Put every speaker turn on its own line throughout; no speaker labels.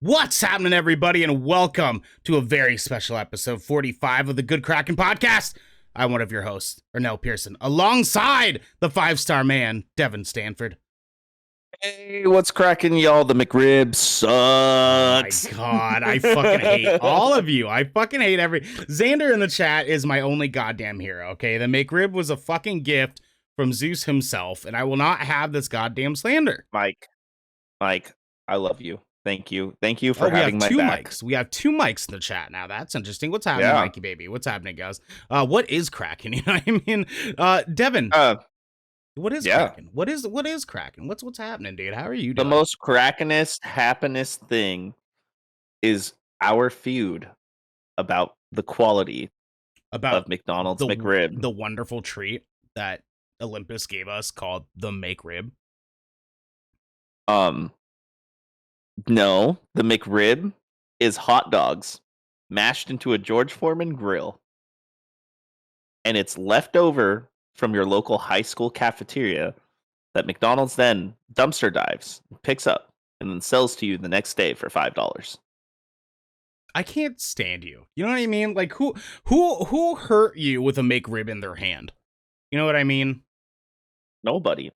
What's happening, everybody, and welcome to a very special episode 45 of the Good Kraken podcast. I'm one of your hosts, Ernell Pearson, alongside the five-star man, Devin Stanford.
Hey, what's cracking, y'all? The McRib sucks.
Oh my God, I fucking hate all of you. I fucking hate Xander in the chat is my only goddamn hero, okay? The McRib was a fucking gift from Zeus himself, and I will not have this goddamn slander.
Mike, I love you. Thank you for having my back.
Mics. We have two mics in the chat now. That's interesting. What's happening, Mikey baby? What's happening, guys? What is Kraken? You know what I mean? Devin. What is Kraken? What is Kraken? What's happening, dude? How are you doing?
The most Krakenest, happinest thing is our feud about the quality of McDonald's McRib.
The wonderful treat that Olympus gave us called the McRib.
No, the McRib is hot dogs mashed into a George Foreman grill. And it's left over from your local high school cafeteria that McDonald's then dumpster dives, picks up, and then sells to you the next day for $5.
I can't stand you. You know what I mean? Like, who hurt you with a McRib in their hand? You know what I mean?
Nobody.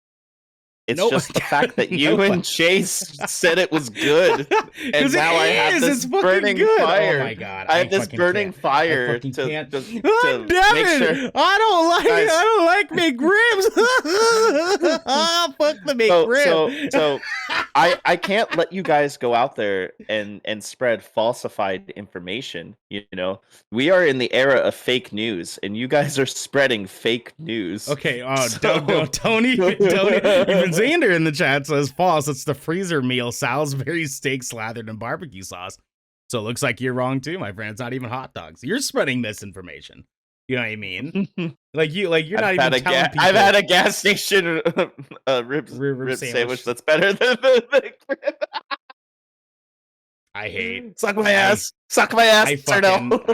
It's just the fact that you and Chase said it was good, and now I have this burning fire.
Oh my God!
I have this burning fire to
Devin,
make sure.
I don't like McRibs. Fuck the McRib.
So I can't let you guys go out there and spread falsified information. You know, we are in the era of fake news, and you guys are spreading fake news.
Okay. Tony. Even Xander in the chat says false. It's the freezer meal, Salisbury steak slathered in barbecue sauce. So it looks like you're wrong too, my friend. It's not even hot dogs. You're spreading misinformation. You know what I mean? You're not even telling people.
I've had a gas station rib sandwich that's better than the rib.
I hate.
Suck my ass.
I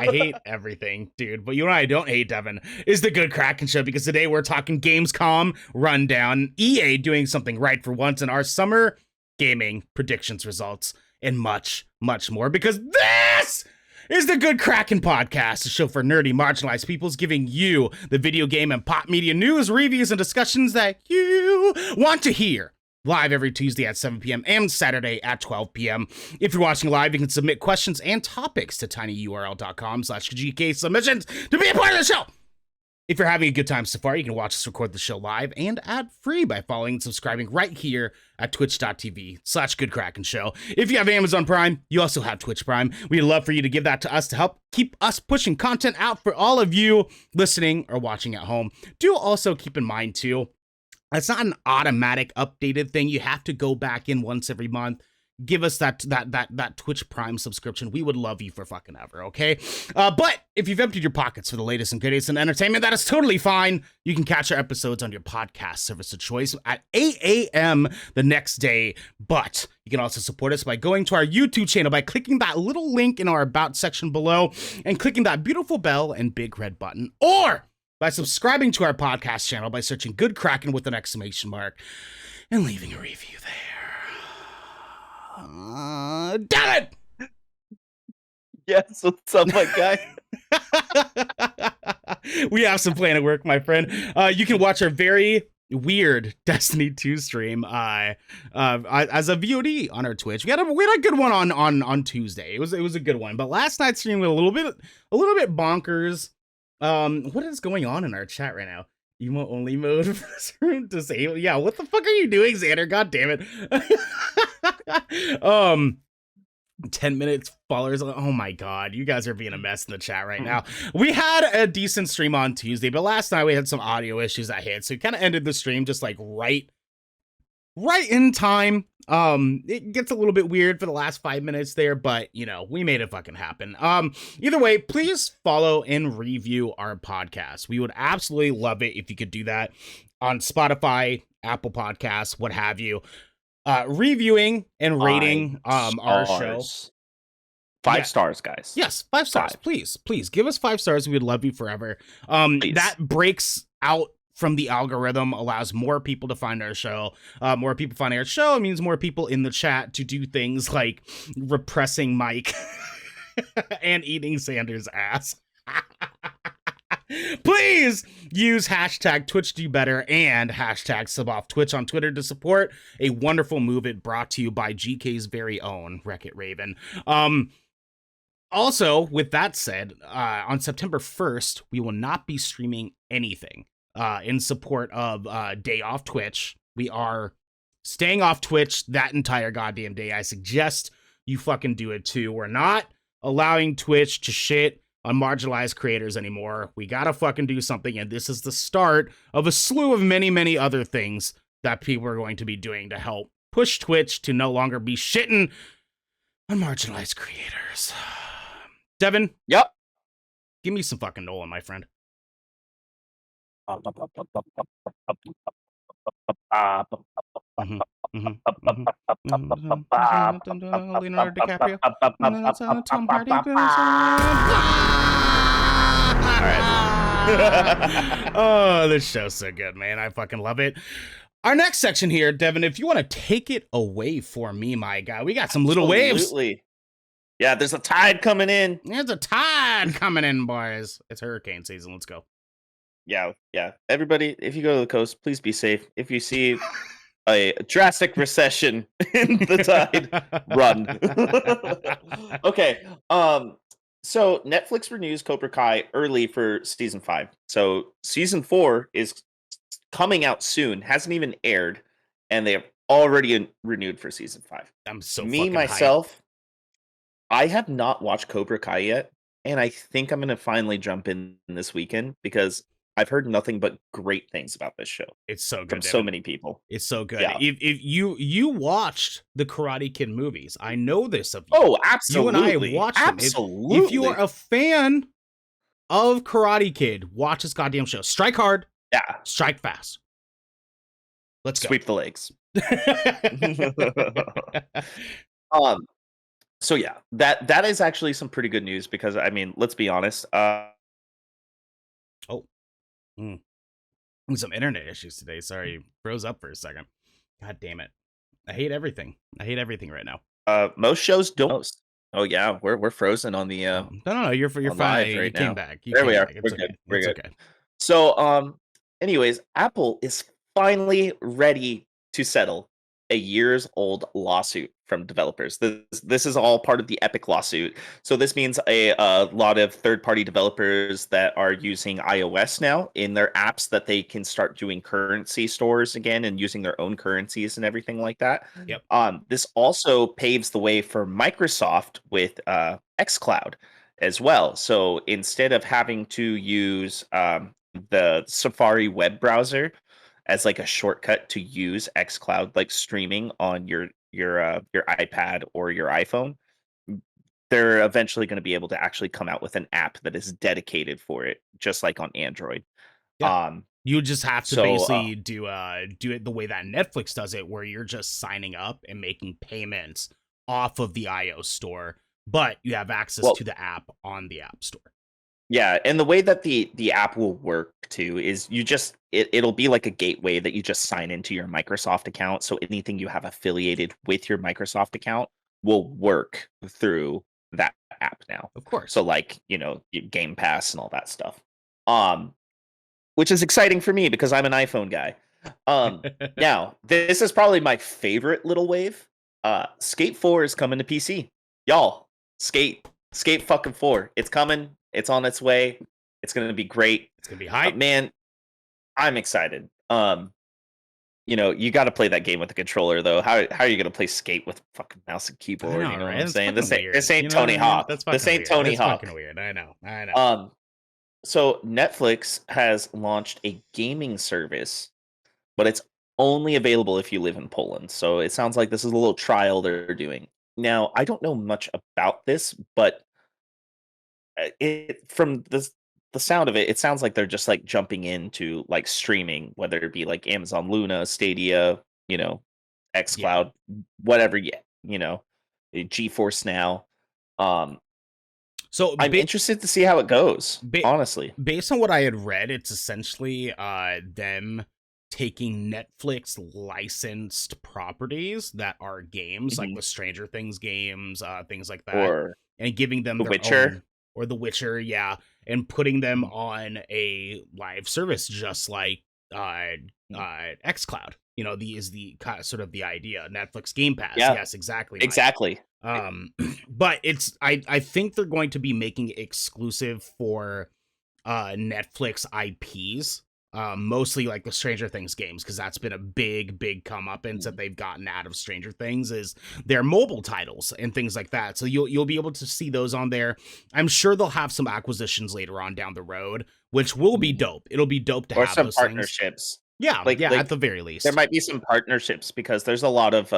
hate everything, dude. But you know what I don't hate, Devin, is the Good Kraken show, because today we're talking Gamescom Rundown, EA doing something right for once in our summer gaming predictions results, and much, much more, because this is the Good Kraken podcast, a show for nerdy, marginalized peoples, giving you the video game and pop media news, reviews, and discussions that you want to hear. Live every Tuesday at 7 p.m. and Saturday at 12 p.m. If you're watching live, you can submit questions and topics to tinyurl.com/GK submissions to be a part of the show. If you're having a good time so far, you can watch us record the show live and ad-free by following and subscribing right here at twitch.tv/GoodKrakenShow. If you have Amazon Prime, you also have Twitch Prime. We'd love for you to give that to us to help keep us pushing content out for all of you listening or watching at home. Do also keep in mind, too, it's not an automatic updated thing. You have to go back in once every month. Give us that Twitch Prime subscription. We would love you for fucking ever, okay? But if you've emptied your pockets for the latest and greatest in entertainment, that is totally fine. You can catch our episodes on your podcast service of choice at 8 a.m. the next day. But you can also support us by going to our YouTube channel by clicking that little link in our About section below and clicking that beautiful bell and big red button, or by subscribing to our podcast channel by searching Good Kraken with an exclamation mark and leaving a review there. Damn it!
Yes, what's up, my guy?
We have some plan of work, my friend. You can watch our very weird Destiny 2 stream as a VOD on our Twitch. We had a good one on Tuesday. It was a good one, but last night's stream was a little bit bonkers. What is going on in our chat right now? Emo only mode for this room disabled. Yeah, what the fuck are you doing, Xander? God damn it. 10 minutes followers. Oh my God, you guys are being a mess in the chat right now. We had a decent stream on Tuesday, but last night we had some audio issues that hit, so we kind of ended the stream just like right in time. It gets a little bit weird for the last 5 minutes there, but you know, we made it fucking happen. Either way, please follow and review our podcast. We would absolutely love it if you could do that on Spotify, Apple Podcasts, what have you. Reviewing and rating our show.
5 stars, guys.
Yes, 5 stars. Please give us 5 stars. We would love you forever. That breaks out from the algorithm allows more people to find our show. More people finding our show means more people in the chat to do things like repressing Mike and eating Sanders' ass. Please use hashtag TwitchDoBetter and hashtag SubOffTwitch on Twitter to support a wonderful movement brought to you by GK's very own Wreck-It Raven. Also, with that said, on September 1st, we will not be streaming anything in support of Day Off Twitch. We are staying off Twitch that entire goddamn day. I suggest you fucking do it too. We're not allowing Twitch to shit on marginalized creators anymore. We gotta fucking do something, and this is the start of a slew of many, many other things that people are going to be doing to help push Twitch to no longer be shitting on marginalized creators. Devin?
Yep.
Give me some fucking Nolan, my friend. Leonardo DiCaprio. Tom Hardy. Oh, this show's so good, man. I fucking love it. Our next section here, Devin, if you want to take it away for me, my guy, we got some little waves.
Yeah, there's a tide coming in.
There's a tide coming in, boys. It's hurricane season. Let's go.
Yeah. Everybody, if you go to the coast, please be safe. If you see a drastic recession in the tide, run. Okay. So Netflix renews Cobra Kai early for season 5. So season 4 is coming out soon. Hasn't even aired, and they have already renewed for season 5.
I'm so
me
fucking
myself.
hyped.
I have not watched Cobra Kai yet, and I think I'm gonna finally jump in this weekend because I've heard nothing but great things about this show.
It's so good
from so many people.
It's so good.
Yeah.
If you watched the Karate Kid movies, I know this of you.
Oh, absolutely.
You and I have watched them.
Absolutely.
If you are a fan of Karate Kid, watch this goddamn show. Strike hard.
Yeah.
Strike fast. Let's go.
Sweep the legs. So yeah, that is actually some pretty good news because I mean, let's be honest.
Some internet issues today. Sorry, froze up for a second. God damn it! I hate everything. I hate everything right now.
Most shows don't. Oh yeah, we're frozen on the.
No. You're fine.
Right
you
now.
Came back.
There we are.
Back.
We're good. We're good.
Okay.
So anyways, Apple is finally ready to settle a years-old lawsuit from developers. This is all part of the Epic lawsuit. So this means a lot of third-party developers that are using iOS now in their apps that they can start doing currency stores again and using their own currencies and everything like that.
Yep.
This also paves the way for Microsoft with xCloud as well. So instead of having to use the Safari web browser as like a shortcut to use xCloud, like streaming on your iPad or your iPhone, they're eventually going to be able to actually come out with an app that is dedicated for it, just like on Android.
Yeah. You just have to basically do it the way that Netflix does it, where you're just signing up and making payments off of the iOS store, but you have access to the app on the App Store.
Yeah, and the way that the app will work too is you just it'll be like a gateway that you just sign into your Microsoft account. So anything you have affiliated with your Microsoft account will work through that app now.
Of course.
So like, Game Pass and all that stuff. Which is exciting for me because I'm an iPhone guy. Now, this is probably my favorite little wave. Skate 4 is coming to PC. Y'all, Skate fucking 4. It's coming. It's on its way. It's going to be great.
It's going to be hype.
Man, I'm excited. You got to play that game with the controller, though. How are you going to play Skate with fucking mouse and keyboard?
Know,
you know
right?
what I'm saying? This ain't
Tony
Tony Hawk.
This
ain't Tony Hawk.
Fucking weird. I know.
So Netflix has launched a gaming service, but it's only available if you live in Poland. So it sounds like this is a little trial they're doing. Now, I don't know much about this, but from the sound of it, it sounds like they're just like jumping into like streaming, whether it be like Amazon Luna, Stadia, xCloud, whatever, GeForce Now.
So
I'm interested to see how it goes, honestly.
based on what I had read, it's essentially them taking Netflix licensed properties that are games, like
Mhm.
the Stranger Things games, things like that,
Or
and giving them
The
their
Witcher.
own, or The Witcher, yeah, and putting them
Mhm.
on a live service, just like
Mhm.
xCloud. You know, the is the sort of the idea. Netflix Game Pass,
Yeah,
yes, exactly, Mike.
exactly.
But it's I think they're going to be making it exclusive for Netflix IPs. Mostly like the Stranger Things games, because that's been a big comeuppance that
Mhm.
they've gotten out of Stranger Things is their mobile titles and things like that. So you'll be able to see those on there. I'm sure they'll have some acquisitions later on down the road, which will be
Mhm.
dope. It'll be dope to
Or
have
some
those things.
partnerships.
Yeah,
Like
yeah, at
like
the very
there
least.
might be some partnerships because there's a lot of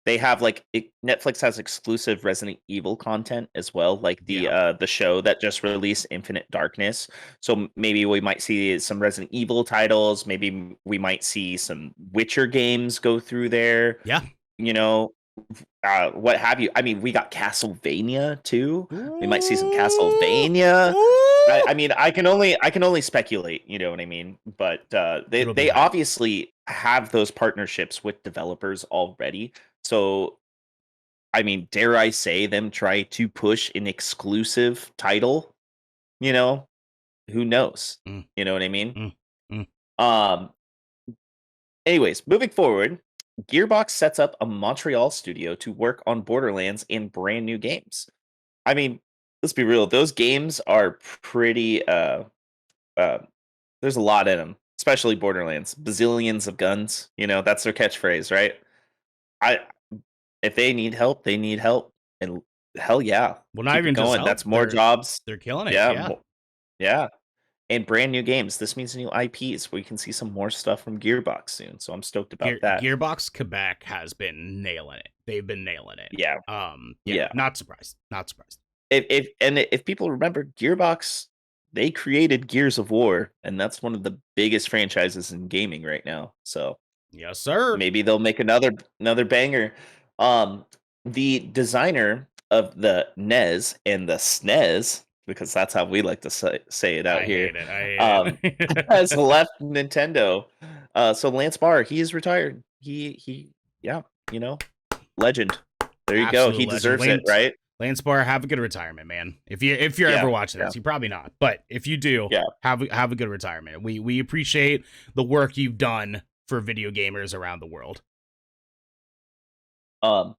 they have Netflix has exclusive Resident Evil content as well, like
Yeah.
the show that just released Infinite Darkness. So maybe we might see some Resident Evil titles, maybe we might see some Witcher games go through there,
Yeah.
you know, what have you. I mean, we got Castlevania too. We might see some
Ooh.
Castlevania.
Ooh.
I mean, I can only speculate. You know what I mean? But
It'll be
they
hype.
obviously have those partnerships with developers already. So I mean, dare I say them try to push an exclusive title? You know, who knows?
Mm,
You know what I mean?
mm, mm.
Um. Anyways, moving forward, Gearbox sets up a Montreal studio to work on Borderlands and brand new games. I mean, let's be real; those games are pretty. Uh there's a lot in them, especially Borderlands. Bazillions of guns. You know, that's their catchphrase, right? I If they need help, they need help, and hell yeah,
Well, not
keep it
even just
going.
help.
That's more jobs.
They're killing it.
Yeah,
Yeah.
yeah, and brand new games. This means new IPs. We can see some more stuff from Gearbox soon. So I'm stoked about that.
Gearbox Quebec has been nailing it. They've been nailing it.
Yeah,
Yeah,
yeah.
not surprised. Not surprised.
If people remember, Gearbox, they created Gears of War, and that's one of the biggest franchises in gaming right now. So
Yes, sir.
maybe they'll make another banger. Um, the designer of the NES and the SNES, because that's how we like to say it out
I
here,
hate it. I hate
has
it.
left Nintendo. So Lance Barr, he is retired. Yeah, you know, legend. There you go.
Absolute
He
legend.
deserves it, right?
Lance Barr, have a good retirement, man. If you're
Yeah,
ever watching
yeah,
this, you're probably not, but if you do,
yeah.
have a good retirement. We appreciate the work you've done for video gamers around the world.
Um,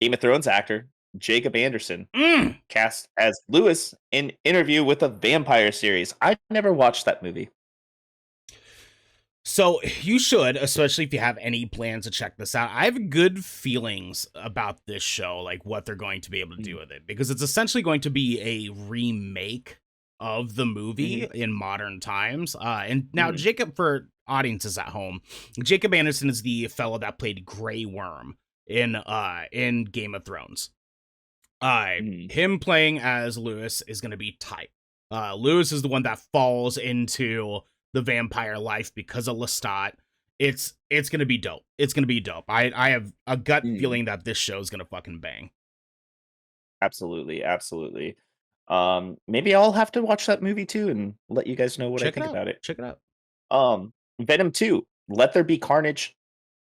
Game of Thrones actor Jacob Anderson
Mm.
cast as Lewis in Interview with a Vampire series. I never watched that movie.
So you should, especially if you have any plans to check this out. I have good feelings about this show, like what they're going to be able to do
Mhm,
with it, because it's essentially going to be a remake of the movie
mhm,
in modern times. And now
mhm,
Jacob, for audiences at home, Jacob Anderson is the fellow that played Grey Worm in Game of Thrones.
mhm,
Him playing as Lewis is going to be tight. Lewis is the one that falls into the vampire life because of Lestat. It's going to be dope. It's going to be dope. I have a gut
mhm.
feeling that this show is going to fucking bang.
Absolutely, absolutely. Maybe I'll have to watch that movie too and let you guys know what I
Check it
think
out.
about it.
Check it out.
Venom 2, Let There Be Carnage,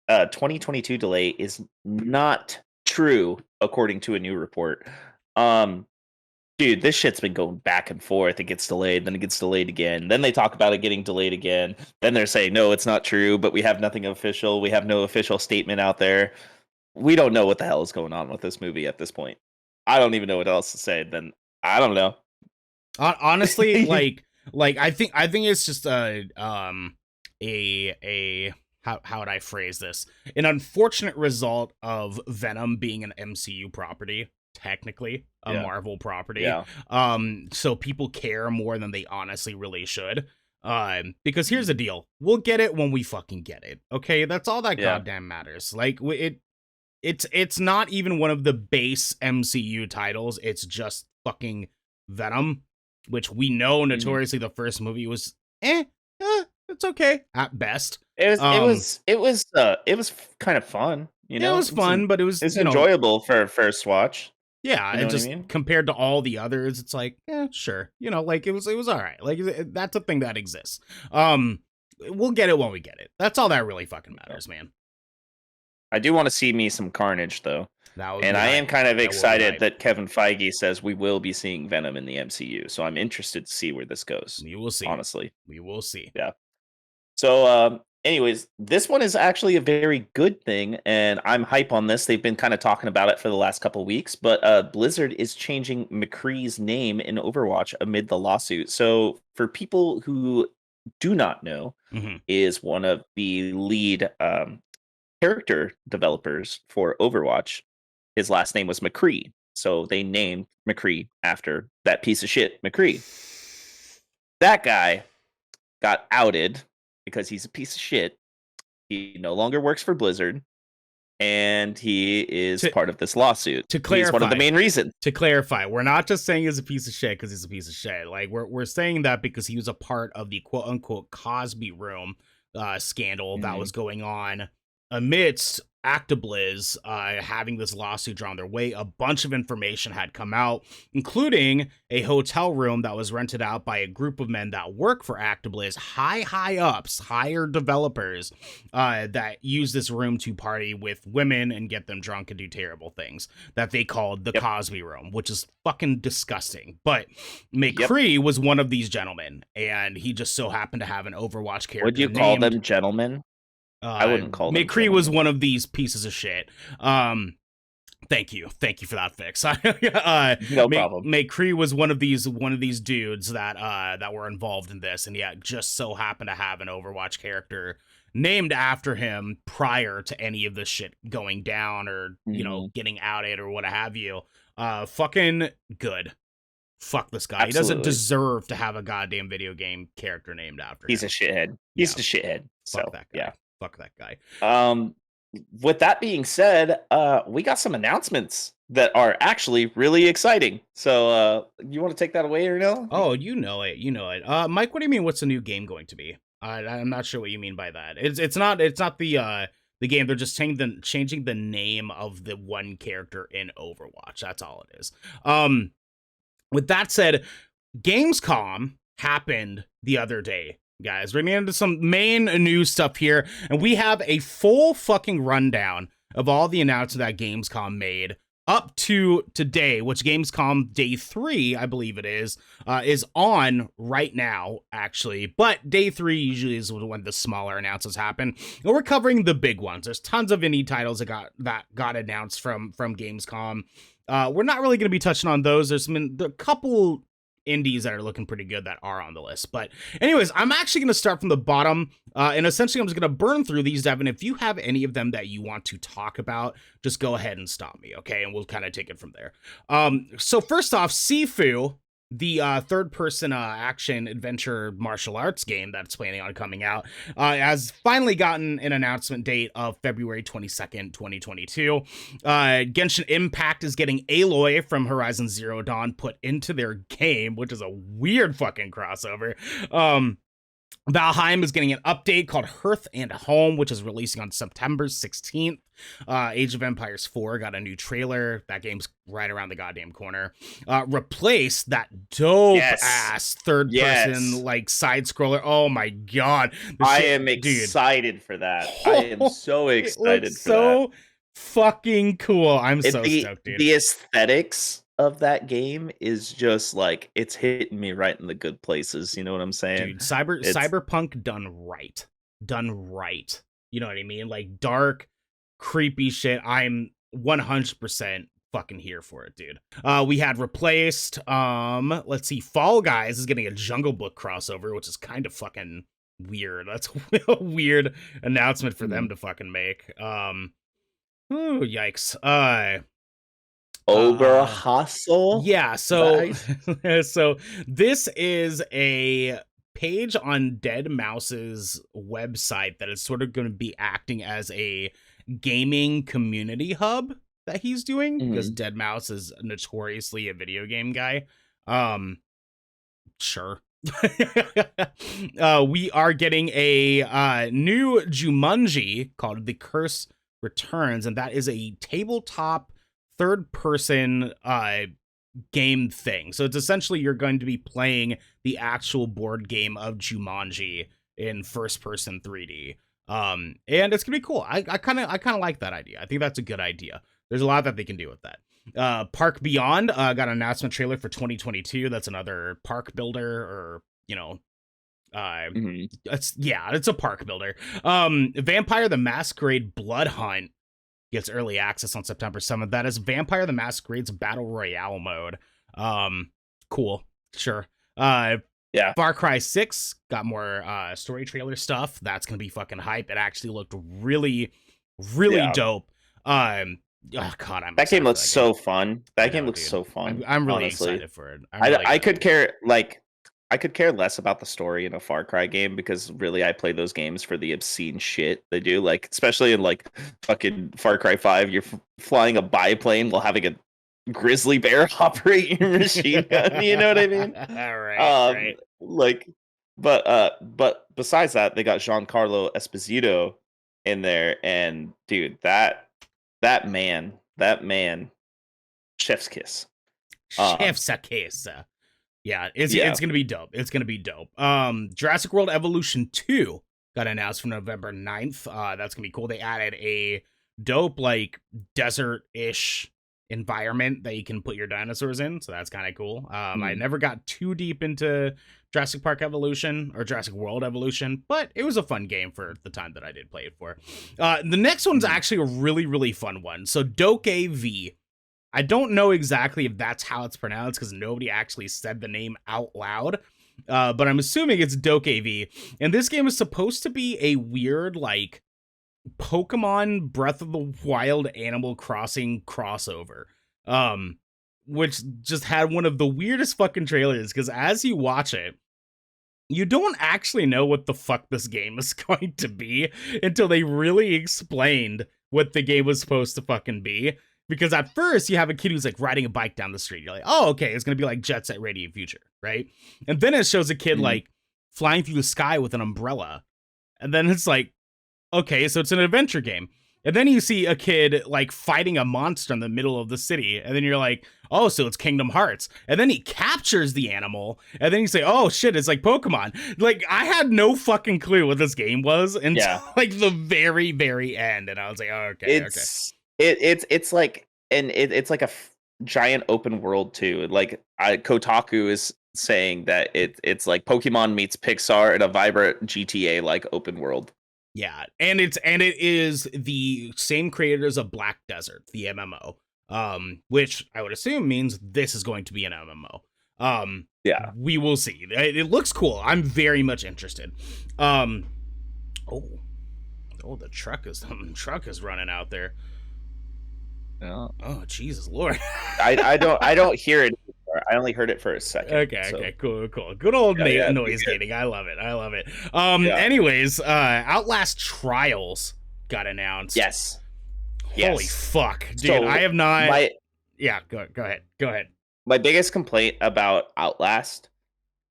2022 delay is not true, according to a new report. Um, Dude, this shit's been going back and forth. It gets delayed, then it gets delayed again. Then they talk about it getting delayed again. Then they're saying, no, it's not true, but we have nothing official. We have no official statement out there. We don't know what the hell is going on with this movie at this point. I don't even know what else to say. Then I don't know.
Honestly, like I think it's just a how would I phrase this? An unfortunate result of Venom being an MCU property, technically a
Yeah,
Marvel property.
yeah.
So people care more than they honestly really should. Because here's
Mhm.
the deal: we'll get it when we fucking get it. Okay, that's all that
Yeah.
goddamn matters. Like it's not even one of the base MCU titles. It's just fucking Venom, which we know
Mhm.
notoriously the first movie was it's okay at best.
It was it
Um,
was it was it was kind of fun, you
yeah, it
know?
was fun, but it was
It's enjoyable for a first watch.
Yeah,
You know
and
what I
just
mean?
compared to all the others, it's like, sure, like it was all right. Like that's a thing that exists. We'll get it when we get it. That's all that really fucking matters, man.
I do want to see me some Carnage, though.
That would
And
be
I
hype.
am kind of
That will be
excited
hype.
that Kevin Feige says we will be seeing Venom in the MCU. So I'm interested to see where this goes,
We will see.
honestly.
We will see.
Yeah. So, anyways, this one is actually a very good thing, and I'm hype on this. They've been kind of talking about it for the last couple weeks, but Blizzard is changing McCree's name in Overwatch amid the lawsuit. So, for people who do not know,
Mm-hmm.
is one of the lead character developers for Overwatch. His last name was McCree, so they named McCree after that piece of shit, McCree. That guy got outed because he's a piece of shit. He no longer works for Blizzard, and he is part of this lawsuit.
To clarify,
he's one of the main reasons.
To clarify, we're not just saying he's a piece of shit because he's a piece of shit. Like we're saying that because he was a part of the quote unquote Cosby Room scandal that was going on amidst ActiBliz having this lawsuit drawn their way. A bunch of information had come out, including a hotel room that was rented out by a group of men that work for ActiBliz, high ups, higher developers that use this room to party with women and get them drunk and do terrible things that they called the Cosby Room, which is fucking disgusting. But McCree was one of these gentlemen, and he just so happened to have an Overwatch character.
Would you call them gentlemen? I wouldn't call them.
McCree was one of these pieces of shit. Thank you for that fix.
No problem.
McCree was one of these dudes that were involved in this, and just so happened to have an Overwatch character named after him prior to any of this shit going down or getting outed or what have you. Fucking good. Fuck this guy. Absolutely. He doesn't deserve to have a goddamn video game character named after him.
He's a shithead. He's the shithead.
Fuck that guy. Yeah. Fuck that guy.
With that being said, we got some announcements that are actually really exciting. So, you want to take that away, Ernell?
Oh, you know it. Mike, what do you mean? What's the new game going to be? I'm not sure what you mean by that. It's not the game. They're just changing the name of the one character in Overwatch. That's all it is. With that said, Gamescom happened the other day. Guys, we're getting into some main news stuff here, and we have a full fucking rundown of all the announcements that Gamescom made up to today, which Gamescom Day 3, I believe it is on right now, actually. But Day 3 usually is when the smaller announcements happen, and we're covering the big ones. There's tons of indie titles that got announced from Gamescom. We're not really going to be touching on those. There's been a couple indies that are looking pretty good that are on the list. But anyways, I'm actually going to start from the bottom, and essentially I'm just going to burn through these, Devin. If you have any of them that you want to talk about, just go ahead and stop me, okay? And we'll kind of take it from there. So first off, Sifu, the third-person action adventure martial arts game that's planning on coming out, has finally gotten an announcement date of February 22nd, 2022. Genshin Impact is getting Aloy from Horizon Zero Dawn put into their game, which is a weird fucking crossover. Valheim is getting an update called Hearth and Home, which is releasing on September 16th. Age of Empires 4 got a new trailer. That game's right around the goddamn corner. Replace, that dope ass third person like side scroller. Oh my god.
I am excited for that. I am so excited for that.
Fucking cool. I'm so stoked, dude.
The aesthetics of that game is just like, it's hitting me right in the good places. You know what I'm saying?
Dude, cyberpunk done right. You know what I mean? Like dark, creepy shit. I'm 100% fucking here for it, dude. We had replaced, let's see, Fall Guys is getting a Jungle Book crossover, which is kind of fucking weird. That's a weird announcement for them to fucking make. Ooh, yikes.
Oberhassel?
Yeah, so so this is a page on Dead Mouse's website that is sort of going to be acting as a gaming community hub that he's doing, because Dead Mouse is notoriously a video game guy. Sure. We are getting a new Jumanji called The Curse Returns, and that is a tabletop third-person game thing. So it's essentially you're going to be playing the actual board game of Jumanji in first-person 3D. And it's gonna be cool. I kind of like that idea. I think that's a good idea. There's a lot that they can do with that. Park Beyond got an announcement trailer for 2022. That's another park builder, or it's a park builder. Vampire the Masquerade Blood Hunt gets early access on September 7th. That is Vampire the Masquerade's Battle Royale mode. Cool, sure. Far Cry 6 got more story trailer stuff. That's gonna be fucking hype. It actually looked really dope.
That game looks so fun. That game looks so fun.
I'm really excited for it.
I could care less about the story in a Far Cry game, because really I play those games for the obscene shit they do. Like, especially in like fucking Far Cry 5, you're flying a biplane while having a grizzly bear operate your machine gun. You know what I mean?
Right.
Like, but besides that, they got Giancarlo Esposito in there, and dude, that man, chef's kiss.
Chef's kiss. Yeah, it's gonna be dope. It's gonna be dope. Jurassic World Evolution 2 got announced for November 9th. That's gonna be cool. They added a dope, like, desert-ish environment that you can put your dinosaurs in, so that's kind of cool. I never got too deep into Jurassic Park Evolution or Jurassic World Evolution, but it was a fun game for the time that I did play it for. The next one's actually a really fun one. So Doke V. I don't know exactly if that's how it's pronounced, because nobody actually said the name out loud, but I'm assuming it's Doke V. And this game is supposed to be a weird, like, Pokemon Breath of the Wild Animal Crossing crossover, which just had one of the weirdest fucking trailers, because as you watch it, you don't actually know what the fuck this game is going to be until they really explained what the game was supposed to fucking be. Because at first you have a kid who's like riding a bike down the street. You're like, oh, okay, it's gonna be like Jet Set Radio Future, right? And then it shows a kid like flying through the sky with an umbrella. And then it's like, okay, so it's an adventure game. And then you see a kid like fighting a monster in the middle of the city. And then you're like, oh, so it's Kingdom Hearts. And then he captures the animal. And then you say, oh shit, it's like Pokemon. Like, I had no fucking clue what this game was until like the very end. And I was like, oh, okay,
It's like, and it's like a giant open world too. Like, Kotaku is saying that it's like Pokemon meets Pixar in a vibrant GTA like open world.
Yeah, and it is the same creators of Black Desert, the MMO, which I would assume means this is going to be an MMO. We will see. It looks cool. I'm very much interested. The truck is running out there.
Yeah.
Oh, Jesus Lord.
I don't hear it anymore. I only heard it for a second.
Okay, cool. Good old noise gating. I love it. Anyways, Outlast Trials got announced.
Yes.
Holy fuck, dude!
So
I have not. Go ahead.
My biggest complaint about Outlast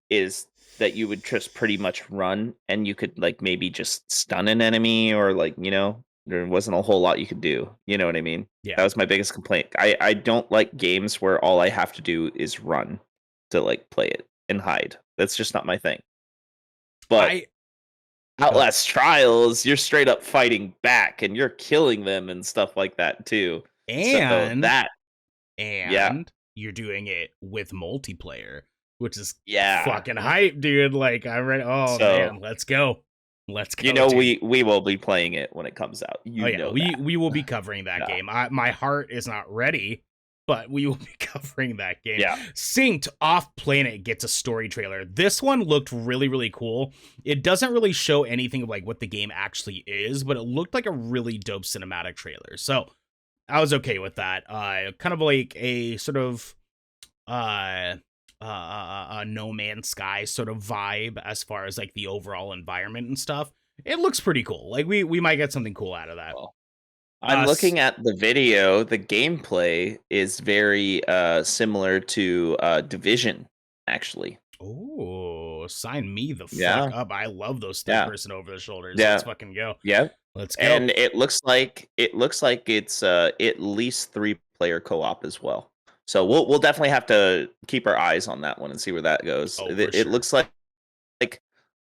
is that you would just pretty much run, and you could like maybe just stun an enemy, or like, you know, there wasn't a whole lot you could do. You know what I mean?
Yeah.
That was my biggest complaint. I don't like games where all I have to do is run to like play it and hide. That's just not my thing. But Outlast Trials, you're straight up fighting back and you're killing them and stuff like that too.
And you're doing it with multiplayer, which is fucking hype, dude. Like, I read, man, let's go. You know,
we will be playing it when it comes out.
We will be covering that game. My heart is not ready, but we will be covering that game.
Yeah.
Synced Off Planet gets a story trailer. This one looked really cool. It doesn't really show anything of like what the game actually is, but it looked like a really dope cinematic trailer. So I was okay with that. Kind of like a sort of a No Man's Sky sort of vibe as far as like the overall environment and stuff. It looks pretty cool. Like we might get something cool out of that.
Well, I'm looking at the video. The gameplay is very similar to Division, actually.
Oh, sign me the fuck up. I love those third person over the shoulders. Let's fucking go.
Yeah.
Let's go.
And it looks like it's at least 3 player co-op as well. So we'll definitely have to keep our eyes on that one and see where that goes.
Oh, for
It
sure.
looks like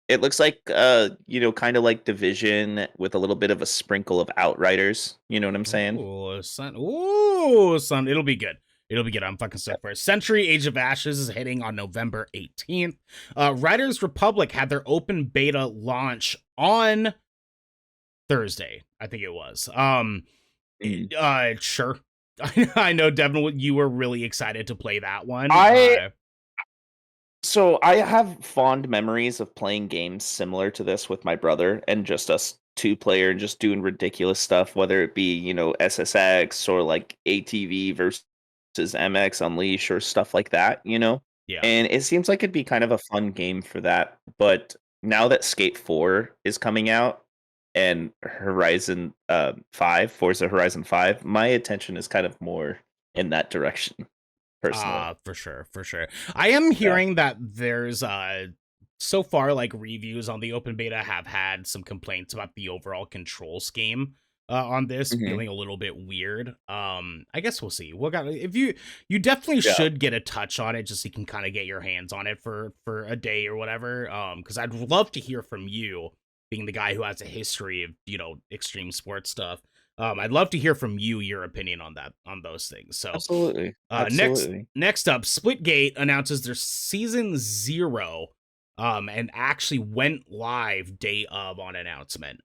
it looks like kind of like Division with a little bit of a sprinkle of Outriders. You know what I'm saying?
Ooh, son. Ooh, son. It'll be good. It'll be good. I'm fucking stoked for it. Century Age of Ashes is hitting on November 18th. Riders Republic had their open beta launch on Thursday, I think it was. Sure. I know, Devin, you were really excited to play that one.
So I have fond memories of playing games similar to this with my brother and just us two player and just doing ridiculous stuff, whether it be, SSX or like ATV versus MX Unleash or stuff like that,
Yeah.
And it seems like it'd be kind of a fun game for that. But now that Skate 4 is coming out and Horizon 5, Forza Horizon 5, my attention is kind of more in that direction, personally.
For sure, for sure. I am hearing that there's so far, like, reviews on the open beta have had some complaints about the overall control scheme on this
Mhm.
feeling a little bit weird. I guess we'll see. We'll got if you definitely
Yeah.
should get a touch on it just so you can kind of get your hands on it for a day or whatever. Because I'd love to hear from you, being the guy who has a history of extreme sports stuff. I'd love to hear from you your opinion on those things. So
Absolutely.
next
Absolutely.
next up, Splitgate announces their season 0, and actually went live day of on announcement.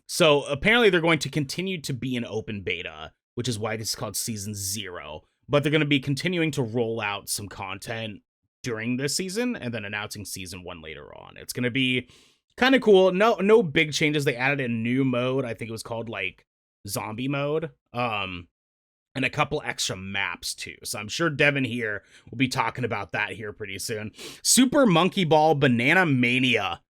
So apparently they're going to continue to be an open beta, which is why this is called season 0. But they're going to be continuing to roll out some content during this season and then announcing season 1 later on. It's going to be kind of cool. No big changes. They added a new mode. I think it was called like zombie mode. And a couple extra maps too. So I'm sure Devin here will be talking about that here pretty soon. Super Monkey Ball Banana Mania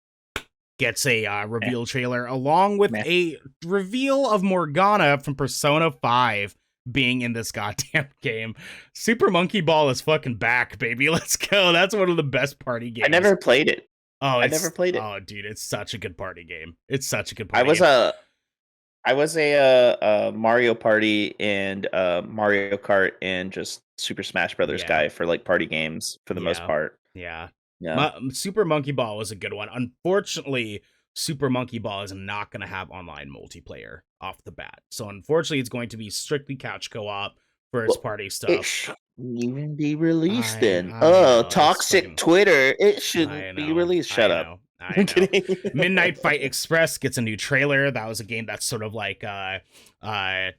gets a reveal trailer along with a reveal of Morgana from Persona 5 being in this goddamn game. Super Monkey Ball is fucking back, baby. Let's go. That's one of the best party games.
I never played it.
I
never played it.
Oh, dude, it's such a good party game. It's such a good
I
party
was
game.
a Mario Party and Mario Kart and just Super Smash Brothers guy for like party games for the most part.
Yeah.
Yeah.
Super Monkey Ball was a good one. Unfortunately, Super Monkey Ball is not going to have online multiplayer off the bat. So unfortunately, it's going to be strictly couch co-op, first party stuff.
It shouldn't even be released then.
I know,
toxic
fucking,
Twitter. It shouldn't be released. Shut up.
I know. Midnight Fight Express gets a new trailer. That was a game that's sort of like a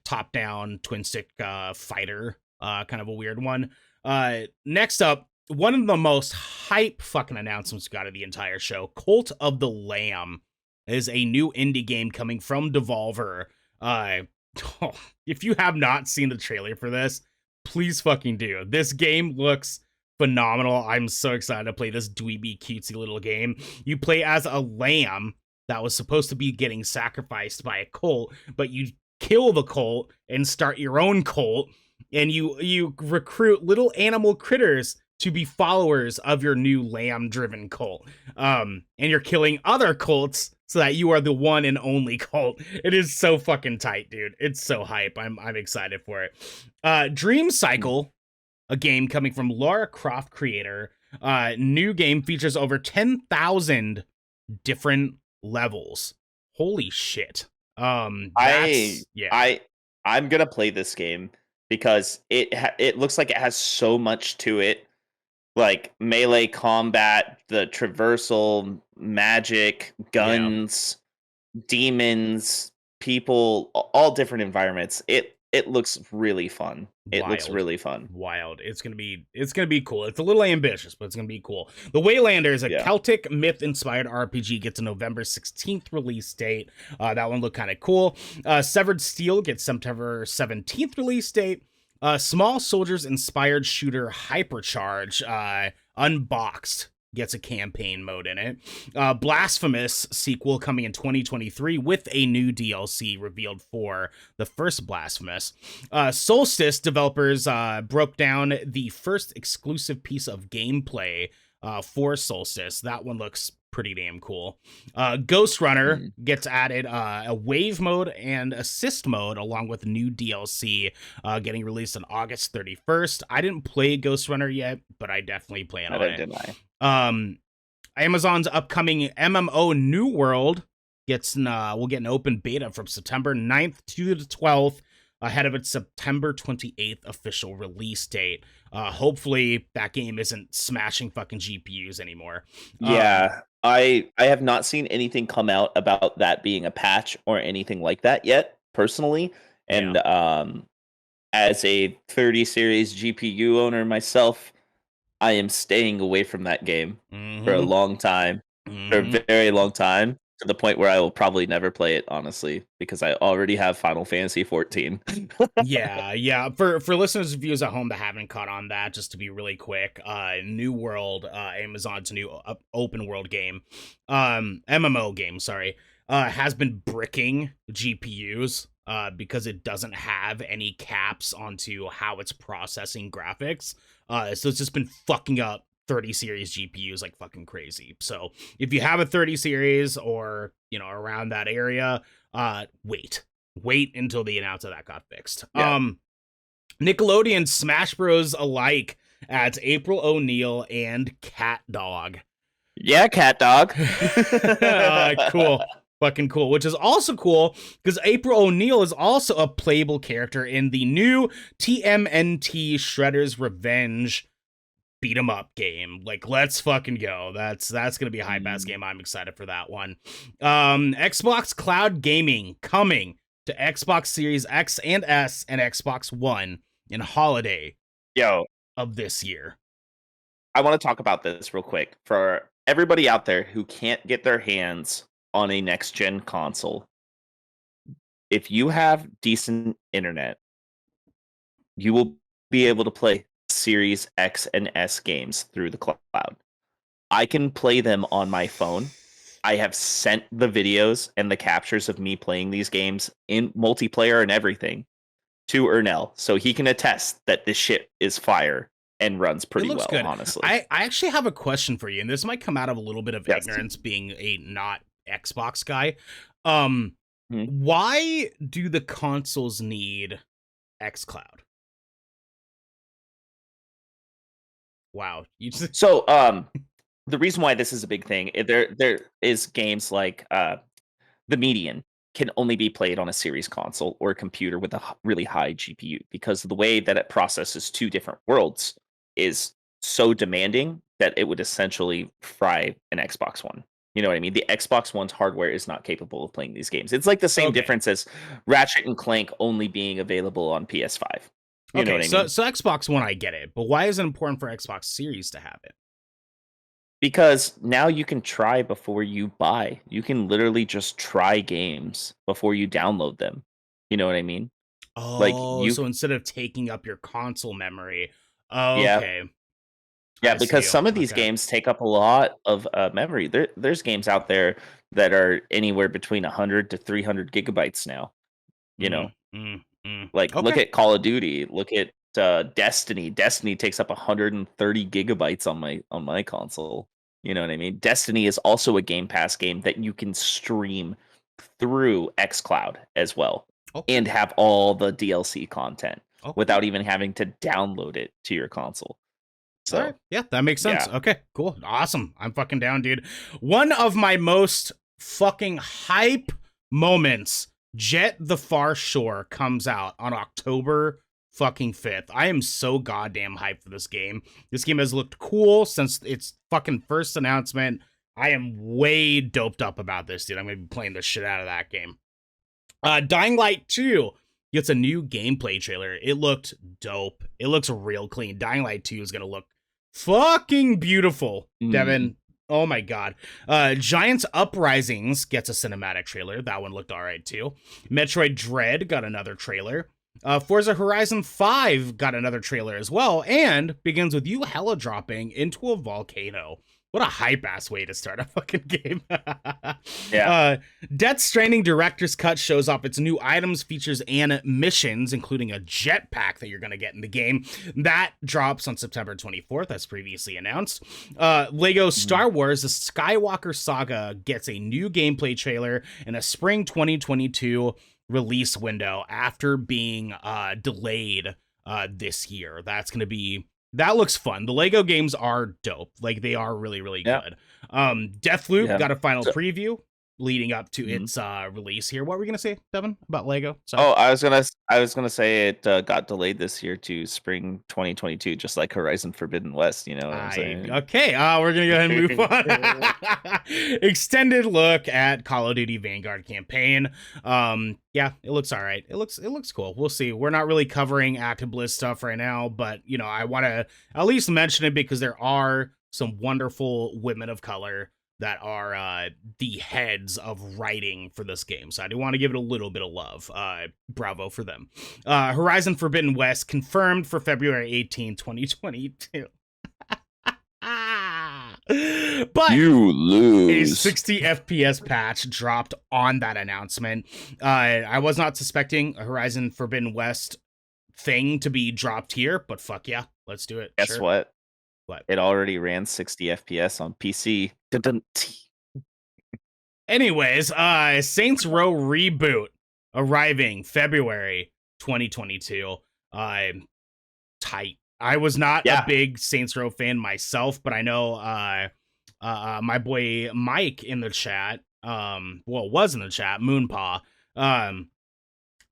top-down twin stick fighter, kind of a weird one. Next up, one of the most hype fucking announcements we got of the entire show, Cult of the Lamb, is a new indie game coming from Devolver. If you have not seen the trailer for this, please fucking do. This game looks phenomenal. I'm so excited to play this dweeby cutesy little game. You play as a lamb that was supposed to be getting sacrificed by a cult, but you kill the cult and start your own cult, and you recruit little animal critters to be followers of your new lamb-driven cult. And you're killing other cults so that you are the one and only cult. It is so fucking tight, dude. It's so hype. I'm excited for it. Dream Cycle, a game coming from Lara Croft creator. New game features over 10,000 different levels. Holy shit.
I'm gonna play this game because it looks like it has so much to it, like melee combat, the traversal, magic, guns, demons, people, all different environments. It looks really fun. It looks really fun.
Wild. It's gonna be cool. It's a little ambitious, but it's gonna be cool. The Waylander is a Celtic myth-inspired RPG. Gets a November 16th release date. That one looked kind of cool. Severed Steel gets September 17th release date. Small Soldiers inspired shooter Hypercharge Unboxed gets a campaign mode in it. Blasphemous sequel coming in 2023 with a new DLC revealed for the first Blasphemous. Solstice developers broke down the first exclusive piece of gameplay for Solstice. That one looks pretty damn cool. Ghost Runner
Mm.
gets added a wave mode and assist mode along with new DLC getting released on August 31st. I didn't play Ghost Runner yet, but I definitely plan on
Neither
it.
did I.
Amazon's upcoming MMO New World will get an open beta from September 9th to the 12th ahead of its September 28th official release date. Hopefully that game isn't smashing fucking GPUs anymore.
Yeah, I have not seen anything come out about that being a patch or anything like that yet, personally. And as a 30 series GPU owner myself, I am staying away from that game for a long time, for a very long time, to the point where I will probably never play it, honestly, because I already have Final Fantasy 14.
Yeah. For listeners and viewers at home that haven't caught on that, just to be really quick, New World, Amazon's new open world game, MMO game, sorry, has been bricking GPUs because it doesn't have any caps onto how it's processing graphics. So it's just been fucking up 30 series GPUs like fucking crazy. So if you have a 30 series or, around that area, wait until they announce that got fixed.
Yeah.
Nickelodeon Smash Bros. Alike adds April O'Neil and Cat Dog.
Yeah, Cat Dog.
Cool. Fucking cool. Which is also cool because April O'Neil is also a playable character in the new TMNT Shredder's Revenge beat 'em up game. Like, let's fucking go. That's gonna be a high pass game. I'm excited for that one. Xbox Cloud Gaming coming to Xbox Series X and S and Xbox One in holiday of this year.
I want to talk about this real quick for everybody out there who can't get their hands on a next gen console. If you have decent internet, you will be able to play Series X and S games through the cloud. I can play them on my phone. I have sent the videos and the captures of me playing these games in multiplayer and everything to Ernell, so he can attest that this shit is fire and runs pretty well,
good.
honestly.
I actually have a question for you, and this might come out of a little bit of ignorance being a not Xbox guy. Why do the consoles need xCloud? Wow.
So, the reason why this is a big thing, there is games like The Median can only be played on a series console or a computer with a really high GPU because the way that it processes two different worlds is so demanding that it would essentially fry an Xbox One. You know what I mean? The Xbox One's hardware is not capable of playing these games. It's like the same difference as Ratchet and Clank only being available on PS5. You know what I mean?
So Xbox One, I get it, but why is it important for Xbox Series to have it?
Because now you can try before you buy. You can literally just try games before you download them. You know what I mean?
Oh, so instead of taking up your console memory.
Yeah, because some of these games take up a lot of memory. There's games out there that are anywhere between 100 to 300 gigabytes now. You know? Look at Call of Duty. Look at Destiny. Destiny takes up 130 gigabytes on my console. You know what I mean? Destiny is also a Game Pass game that you can stream through xCloud as well and have all the DLC content without even having to download it to your console. So,
all right. Yeah, that makes sense. Yeah. Okay, cool. Awesome. I'm fucking down, dude. One of my most fucking hype moments, Jet the Far Shore comes out on October fucking 5th. I am so goddamn hyped for this game. This game has looked cool since its fucking first announcement. I am way doped up about this, dude. I'm gonna be playing the shit out of that game. Dying Light 2 gets a new gameplay trailer. It looked dope. It looks real clean. Dying Light 2 is gonna look fucking beautiful, Devin. Oh my god. Giants Uprisings gets a cinematic trailer. That one looked alright too. Metroid Dread got another trailer. Forza Horizon 5 got another trailer as well, and begins with you hella dropping into a volcano. What a hype ass way to start a fucking game.
Yeah.
Death Stranding Director's Cut shows off its new items, features, and missions, including a jetpack that you're going to get in the game. That drops on September 24th, as previously announced. Lego Star Wars, the Skywalker Saga, gets a new gameplay trailer and a spring 2022 release window after being delayed this year. That looks fun. The Lego games are dope. Like, they are really, really good. Deathloop got a final preview leading up to its release here. What were we gonna say, Devin, about Lego? Sorry.
Oh, I was gonna say it got delayed this year to spring 2022, just like Horizon Forbidden West. You know what I'm saying?
Okay, we're gonna go ahead and move on. Extended look at Call of Duty Vanguard campaign. Yeah, it looks all right. It looks cool. We'll see. We're not really covering Active Bliss stuff right now, but you know, I want to at least mention it because there are some wonderful women of color that are the heads of writing for this game. So I do want to give it a little bit of love. Bravo for them. Horizon Forbidden West confirmed for February 18, 2022. But
you lose.
A 60 FPS patch dropped on that announcement. I was not suspecting a Horizon Forbidden West thing to be dropped here, but fuck yeah, let's do it.
Guess what?
What?
It already ran 60 FPS on PC.
Anyways, Saints Row reboot arriving February 2022. Tight. I was not a big Saints Row fan myself, but I know my boy Mike in the chat, was in the chat, Moonpaw,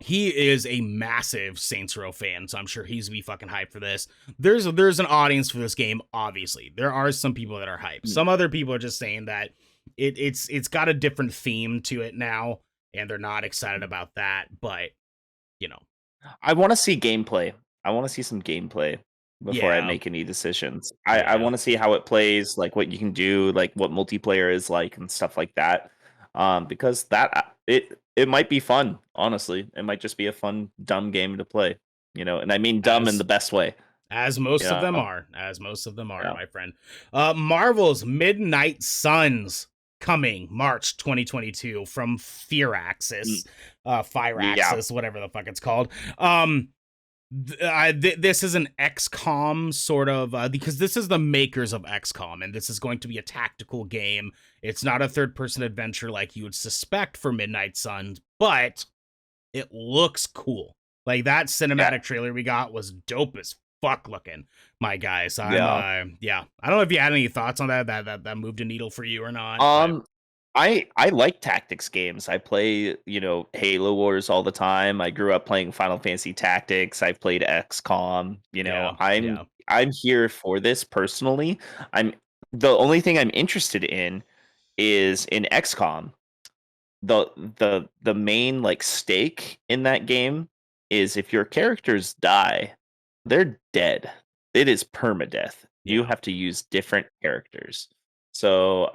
he is a massive Saints Row fan, so I'm sure he's gonna be fucking hyped for this. There's an audience for this game, obviously. There are some people that are hyped. Some other people are just saying that it's got a different theme to it now, and they're not excited about that, but, you know.
I want to see gameplay. I want to see some gameplay before I make any decisions. I want to see how it plays, like what you can do, like what multiplayer is like and stuff like that. Because it might be fun, honestly. It might just be a fun, dumb game to play, you know, and I mean dumb in the best way.
As most of them are. My friend. Marvel's Midnight Suns coming March 2022 from Firaxis, Firaxis, whatever the fuck it's called. This is an XCOM sort of, because this is the makers of XCOM, and this is going to be a tactical game. It's not a third-person adventure like you would suspect for Midnight Suns, but it looks cool. Like, that cinematic trailer we got was dope as fuck looking, my guys. I don't know if you had any thoughts on that moved a needle for you or not.
I like tactics games. I play, you know, Halo Wars all the time. I grew up playing Final Fantasy Tactics. I've played XCOM. You know, I'm here for this personally. The only thing I'm interested in is in XCOM. The main like stake in that game is if your characters die, they're dead. It is permadeath. You have to use different characters. So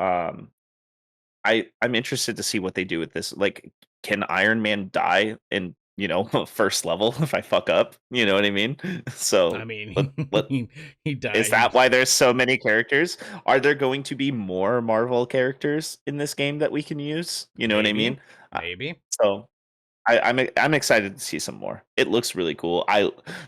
I'm interested to see what they do with this. Like, can Iron Man die in, you know, first level if I fuck up? You know what I mean? So
I mean,
he died. Is that why there's so many characters? Are there going to be more Marvel characters in this game that we can use? You know what I mean?
Maybe.
So I'm excited to see some more. It looks really cool.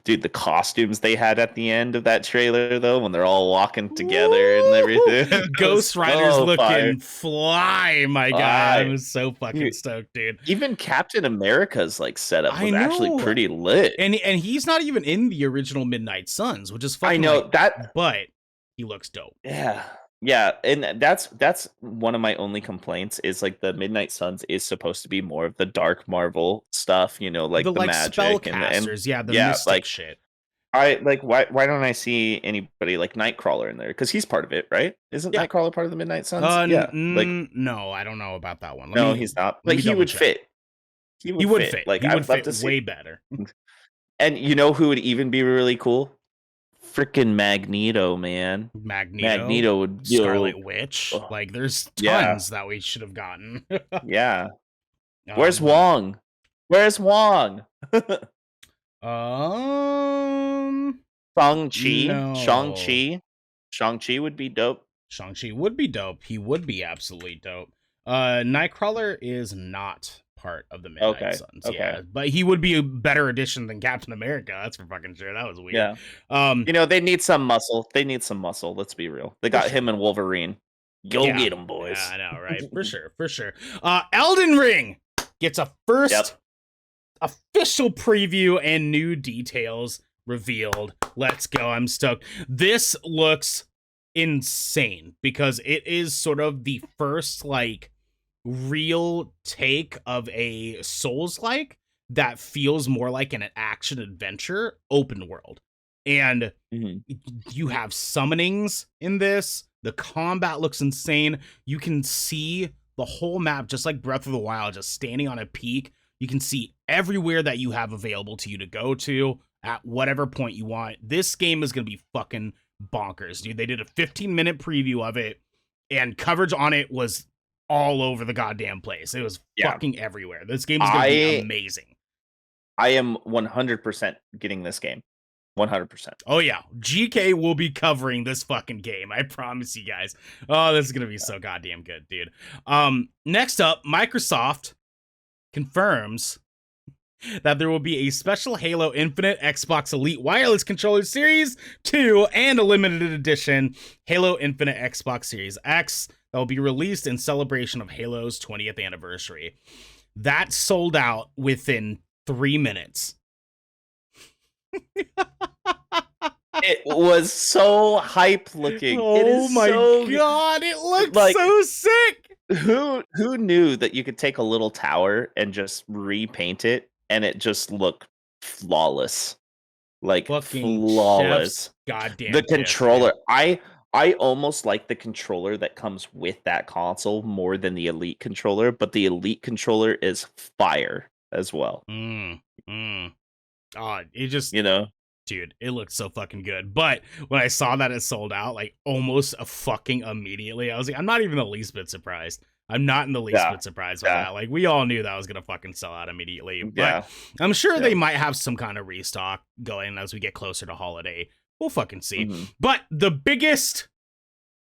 Dude, the costumes they had at the end of that trailer though, when they're all walking together and everything.
Ghost Riders looking fly, my guy. I was so fucking stoked, dude.
Even Captain America's like setup was actually pretty lit.
And he's not even in the original Midnight Suns, which is fucking but he looks dope.
Yeah, and that's one of my only complaints is like the Midnight Suns is supposed to be more of the dark Marvel stuff, you know, like the magic
spellcasters, the mystic shit.
Why don't I see anybody like Nightcrawler in there? Because he's part of it, right? Isn't Nightcrawler part of the Midnight Suns?
No, I don't know about that one.
He's not. Like he would fit. He would fit. Like I would love to see
way better.
And you know who would even be really cool? Freaking Magneto, man. Magneto would be
Scarlet Witch. Like, there's tons that we should have gotten.
Where's Wong?
Shang-Chi?
No. Shang-Chi would be dope.
Shang-Chi would be dope. He would be absolutely dope. Nightcrawler is not part of the Midnight
Okay.
Suns,
Okay.
yeah, but he would be a better addition than Captain America. That's for fucking sure. That was weird.
Yeah. They need some muscle. They need some muscle. Let's be real. They got him and Wolverine. Go get him, boys.
Yeah, I know, right? For sure, for sure. Elden Ring gets a first official preview and new details revealed. Let's go. I'm stoked. This looks insane because it is sort of the first like real take of a Souls-like that feels more like an action adventure open world. And you have summonings in this. The combat looks insane. You can see the whole map just like Breath of the Wild, just standing on a peak. You can see everywhere that you have available to you to go to at whatever point you want. This game is going to be fucking bonkers, dude. They did a 15-minute preview of it, and coverage on it was all over the goddamn place. It was fucking everywhere. This game is going to be amazing.
I am 100% getting this game. 100%.
Oh, yeah. GK will be covering this fucking game. I promise you guys. Oh, this is going to be so goddamn good, dude. Next up, Microsoft confirms that there will be a special Halo Infinite Xbox Elite Wireless Controller Series 2 and a limited edition Halo Infinite Xbox Series X that will be released in celebration of Halo's 20th anniversary. That sold out within 3 minutes.
It was so hype looking.
Oh my god, it looks like, so sick.
Who knew that you could take a little tower and just repaint it and it just looked flawless? Like
fucking
flawless.
Goddamn.
The controller. I almost like the controller that comes with that console more than the Elite controller, but the Elite controller is fire as well.
Oh, it just, dude, it looked so fucking good. But when I saw that it sold out, like almost fucking immediately, I was like, I'm not even the least bit surprised. I'm not in the least bit surprised by that. Like, we all knew that was gonna fucking sell out immediately. But I'm sure they might have some kind of restock going as we get closer to holiday. We'll fucking see. But the biggest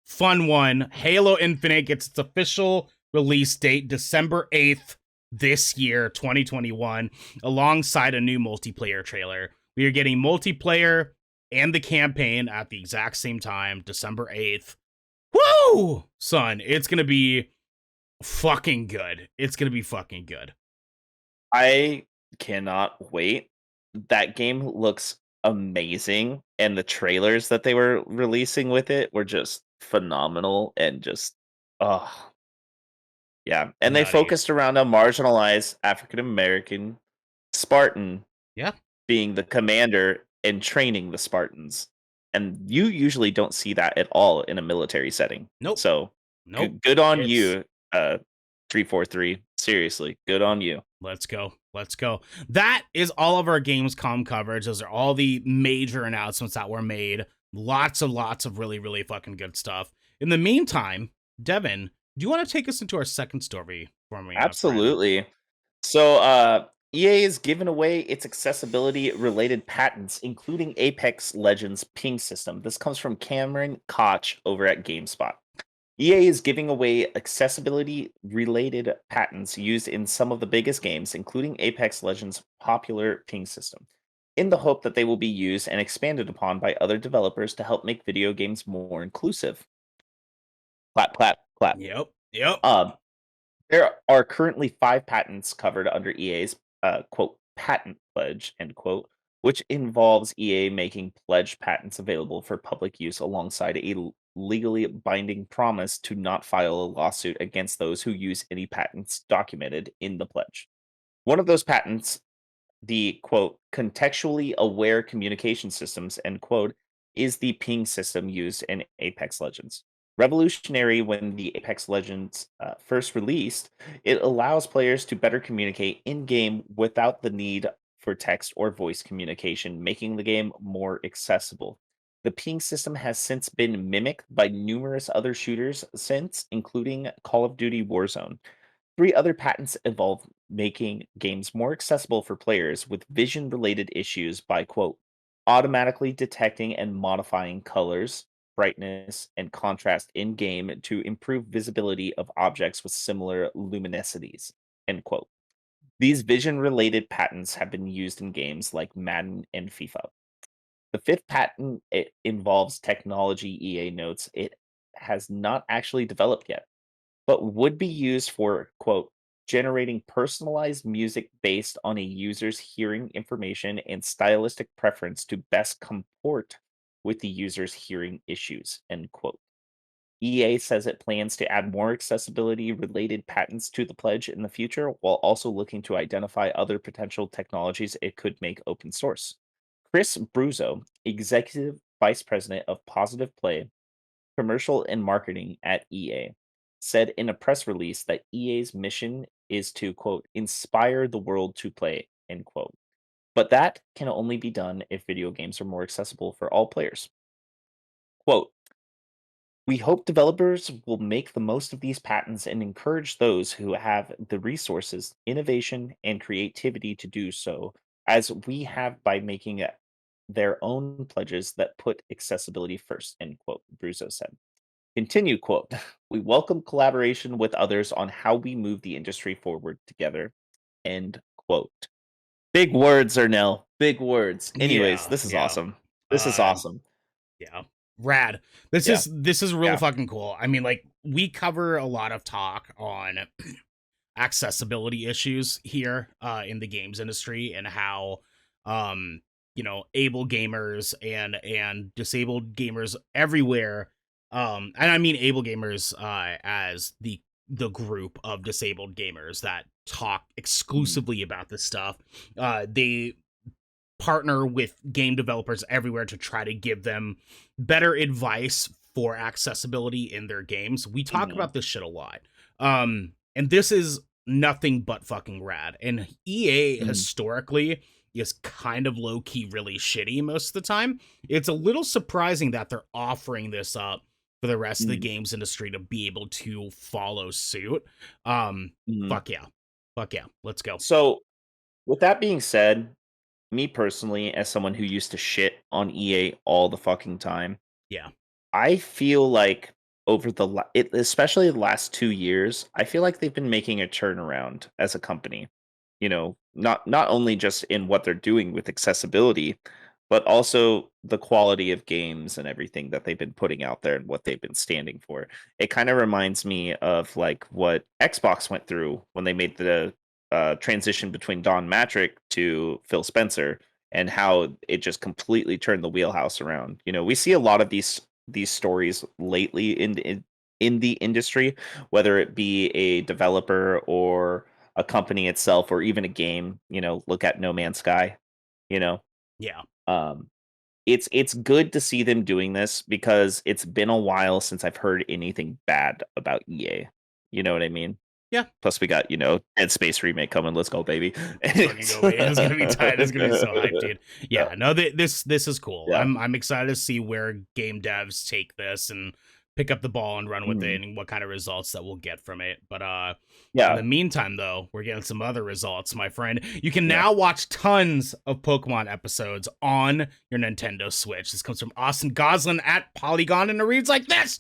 fun one, Halo Infinite gets its official release date, December 8th this year, 2021, alongside a new multiplayer trailer. We are getting multiplayer and the campaign at the exact same time, December 8th. Woo! Son, it's going to be fucking good. It's going to be fucking good.
I cannot wait. That game looks amazing, and the trailers that they were releasing with it were just phenomenal and just, yeah. And they focused around a marginalized African-American Spartan being the commander and training the Spartans. And you usually don't see that at all in a military setting.
Nope.
So good on you, 343. Seriously, good on you.
Let's go. Let's go. That is all of our Gamescom coverage. Those are all the major announcements that were made. Lots of really, really fucking good stuff. In the meantime, Devin, do you want to take us into our second story for me?
Absolutely. So, EA is giving away its accessibility-related patents, including Apex Legends ping system. This comes from Cameron Koch over at GameSpot. EA is giving away accessibility-related patents used in some of the biggest games, including Apex Legends' popular ping system, in the hope that they will be used and expanded upon by other developers to help make video games more inclusive. Clap, clap, clap.
Yep.
There are currently 5 patents covered under EA's quote patent pledge, end quote, which involves EA making pledged patents available for public use alongside a legally binding promise to not file a lawsuit against those who use any patents documented in the pledge. One of those patents, the quote contextually aware communication systems, end quote, is the ping system used in Apex Legends. Revolutionary when the Apex Legends first released, it allows players to better communicate in-game without the need for text or voice communication, making the game more accessible. The ping system has since been mimicked by numerous other shooters since, including Call of Duty Warzone. 3 other patents involve making games more accessible for players with vision-related issues by, quote, automatically detecting and modifying colors, brightness, and contrast in game to improve visibility of objects with similar luminosities. End quote. These vision related patents have been used in games like Madden and FIFA. The fifth patent it involves technology EA notes it has not actually developed yet, but would be used for, quote, generating personalized music based on a user's hearing information and stylistic preference to best comport with the user's hearing issues, end quote. EA says it plans to add more accessibility related patents to the pledge in the future while also looking to identify other potential technologies it could make open source. Chris Bruzo, Executive Vice President of Positive Play, Commercial and Marketing at EA, said in a press release that EA's mission is to, quote, inspire the world to play, end quote. But that can only be done if video games are more accessible for all players. Quote, we hope developers will make the most of these patents and encourage those who have the resources, innovation, and creativity to do so, as we have by making their own pledges that put accessibility first, end quote, Bruzo said. Continue quote, we welcome collaboration with others on how we move the industry forward together, end quote. Big words, Ernell. Big words. Anyways,
Yeah,
this is
yeah.
awesome. This is
Uh,
awesome.
yeah. Rad. This
Yeah.
is real
Yeah.
fucking cool. I mean, like, we cover a lot of talk on accessibility issues here in the games industry, and how um able gamers and disabled gamers everywhere, and I mean able gamers as the group of disabled gamers that talk
Mhm.
exclusively about this stuff. They partner with game developers everywhere to try to give them better advice for accessibility in their games. We talk
Mhm.
about this shit a lot. And this is nothing but fucking rad. And EA
Mhm.
historically is kind of low key really shitty most of the time. It's a little surprising that they're offering this up for the rest of the
Mhm.
games industry to be able to follow suit. Um,
Mhm.
fuck yeah. Fuck yeah. Let's go.
So, with that being said, me personally, as someone who used to shit on EA all the fucking time,
Yeah.
I feel like over especially the last 2 years, I feel like they've been making a turnaround as a company. You know, not only just in what they're doing with accessibility, but also the quality of games and everything that they've been putting out there and what they've been standing for. It kind of reminds me of like what Xbox went through when they made the transition between Don Matrick to Phil Spencer, and how it just completely turned the wheelhouse around. You know, we see a lot of these stories lately in the industry, whether it be a developer or a company itself or even a game. You know, look at No Man's Sky. You know,
Yeah.
um, it's good to see them doing this because it's been a while since I've heard anything bad about EA. You know what I mean?
Yeah.
Plus, we got Dead Space remake coming. Let's go, baby!
Let's fucking go, baby. It's gonna be tight. It's gonna be so hyped, dude.
Yeah,
Yeah, no, this is cool.
yeah,
I'm excited to see where game devs take this and pick up the ball and run with
mhm,
it, and what kind of results that we'll get from it. But in the
yeah,
meantime, though, we're getting some other results, my friend. You can
yeah.
now watch tons of Pokemon episodes on your Nintendo Switch. This comes from Austin Goslin at Polygon, and it reads like this.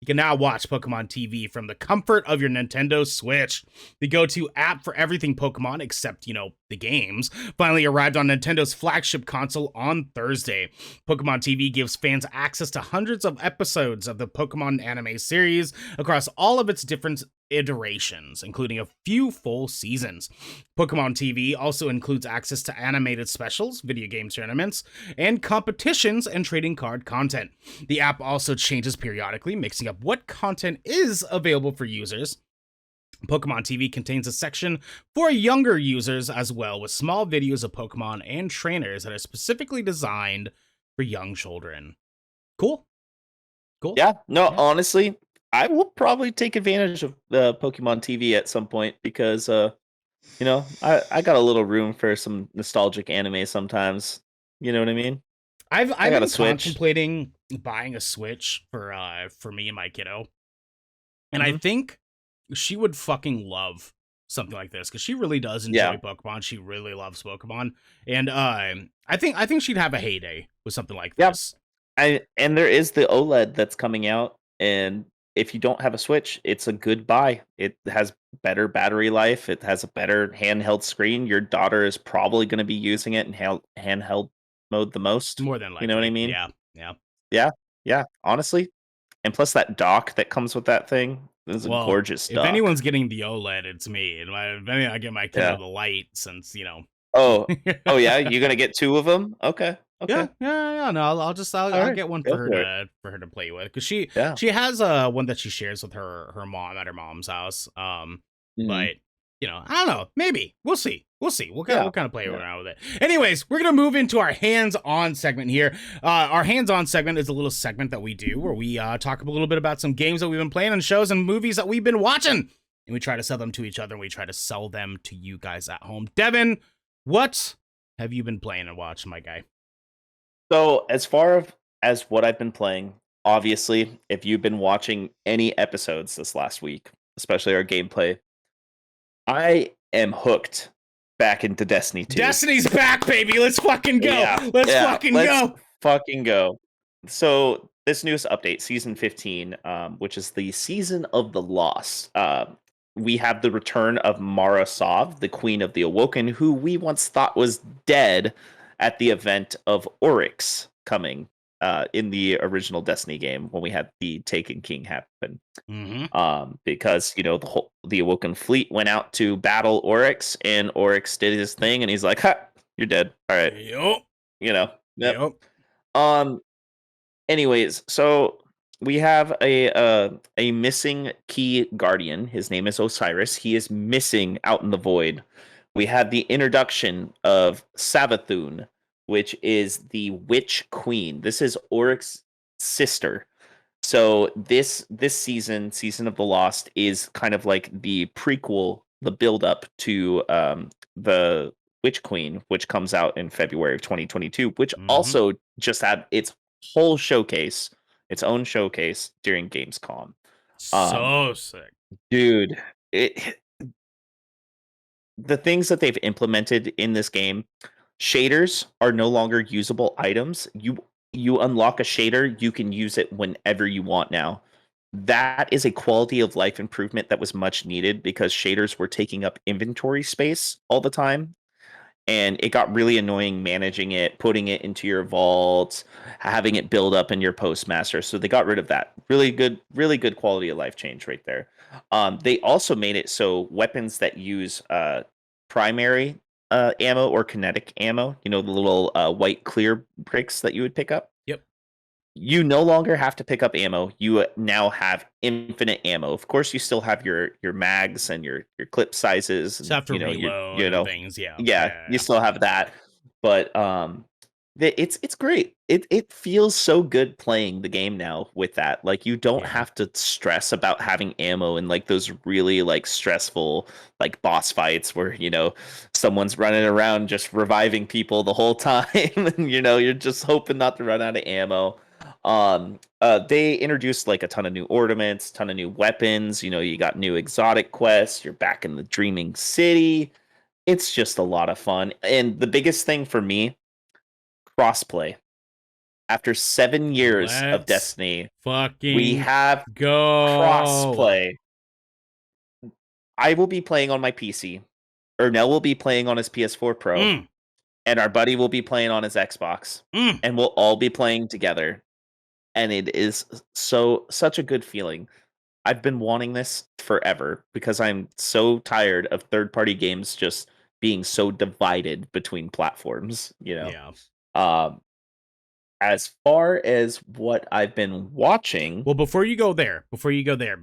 You can now watch Pokemon TV from the comfort of your Nintendo Switch. The go-to app for everything Pokemon, except, the games, finally arrived on Nintendo's flagship console on Thursday. Pokemon TV gives fans access to hundreds of episodes of the Pokemon anime series across all of its different iterations, including a few full seasons. Pokemon TV also includes access to animated specials, video game tournaments, and competitions and trading card content. The app also changes periodically, mixing up what content is available for users. Pokemon TV contains a section for younger users as well, with small videos of Pokemon and trainers that are specifically designed for young children. Cool. Cool.
Yeah, no,
Yeah.
honestly, I will probably take advantage of Pokemon TV at some point because I got a little room for some nostalgic anime sometimes. You know what I mean? I
I've
got a
been
Switch.
contemplating buying a Switch for me and my kiddo. And I
Hmm.
think she would fucking love something like this, because she really does
Yeah,
enjoy Pokemon. She really loves Pokemon. And I think she'd have a heyday with something like
yeah.
this.
And there is the OLED that's coming out, and if you don't have a Switch, it's a good buy. It has better battery life. It has a better handheld screen. Your daughter is probably going to be using it in handheld mode the most.
More than
You know what I
likely.
mean?
Yeah. Yeah.
Yeah, yeah. Honestly, and plus that dock that comes with that thing is a
Well,
gorgeous
if
dock.
anyone's getting the OLED, it's me. And if any, I get my kiddo
Yeah.
the light since, you know.
Oh, oh yeah. You're gonna get two of them? Okay,
Yeah,
okay.
yeah. No,
All
I'll
right,
get one
go for it.
for her to play with because
Yeah.
she has one that she shares with her mom at her mom's house.
Mhm.
But you know, I don't know. Maybe we'll see. We'll see.
Yeah.
We'll kind of play
Yeah.
around with it. Anyways, we're gonna move into our hands-on segment here. Our hands-on segment is a little segment that we do where we talk a little bit about some games that we've been playing and shows and movies that we've been watching, and we try to sell them to each other. And we try to sell them to you guys at home. Devin, what have you been playing and watching, my guy?
So as far as what I've been playing, obviously, if you've been watching any episodes this last week, especially our gameplay, I am hooked back into Destiny 2.
Destiny's back, baby. Let's fucking go.
Yeah,
Let's
yeah.
fucking
Let's
go.
fucking go. So this newest update, season 15, which is the season of the loss. We have the return of Mara Sov, the Queen of the Awoken, who we once thought was dead at the event of Oryx coming in the original Destiny game when we had the Taken King happen.
Mm-hmm.
Because the Awoken fleet went out to battle Oryx, and Oryx did his thing, and he's like, "Ha, you're dead. All right."
Yep.
You know. Yep.
Yep.
Um. Anyways, so we have a missing key guardian. His name is Osiris. He is missing out in the void. We had the introduction of Savathun, which is the Witch Queen. This is Oryx's sister. So this season of the Lost, is kind of like the prequel, the build up to the Witch Queen, which comes out in February of 2022, which
Mm-hmm.
also just had its whole showcase, its own showcase during Gamescom. Um,
So sick.
dude, it the things that they've implemented in this game, shaders are no longer usable items. You unlock a shader, you can use it whenever you want now. That is a quality of life improvement that was much needed because shaders were taking up inventory space all the time, and it got really annoying managing it, putting it into your vault, having it build up in your postmaster. So they got rid of that. Really good quality of life change right there. They also made it so weapons that use primary ammo or kinetic ammo, you know, the little white clear bricks that you would pick up,
Yep.
you no longer have to pick up ammo. You now have infinite ammo. Of course, you still have your mags and your clip sizes,
Just
and
have to reload
you
and
know,
things. Yeah.
yeah, you
Yeah.
still have that. But it's great. It feels so good playing the game now with that. Like you don't
Yeah.
have to stress about having ammo in like those really like stressful like boss fights where someone's running around just reviving people the whole time, and you're just hoping not to run out of ammo. They introduced like a ton of new ornaments, ton of new weapons. You got new exotic quests. You're back in the Dreaming City. It's just a lot of fun. And the biggest thing for me, crossplay. After 7 years of
Let's
Destiny, we
fucking
have
go.
crossplay. I will be playing on my PC. Ernell will be playing on his PS4 Pro,
Mm,
and our buddy will be playing on his Xbox,
mm.
and we'll all be playing together. And it is such a good feeling. I've been wanting this forever because I'm so tired of third-party games just being so divided between platforms.
Yeah.
Um, as far as what I've been watching,
Well, before you go there, because I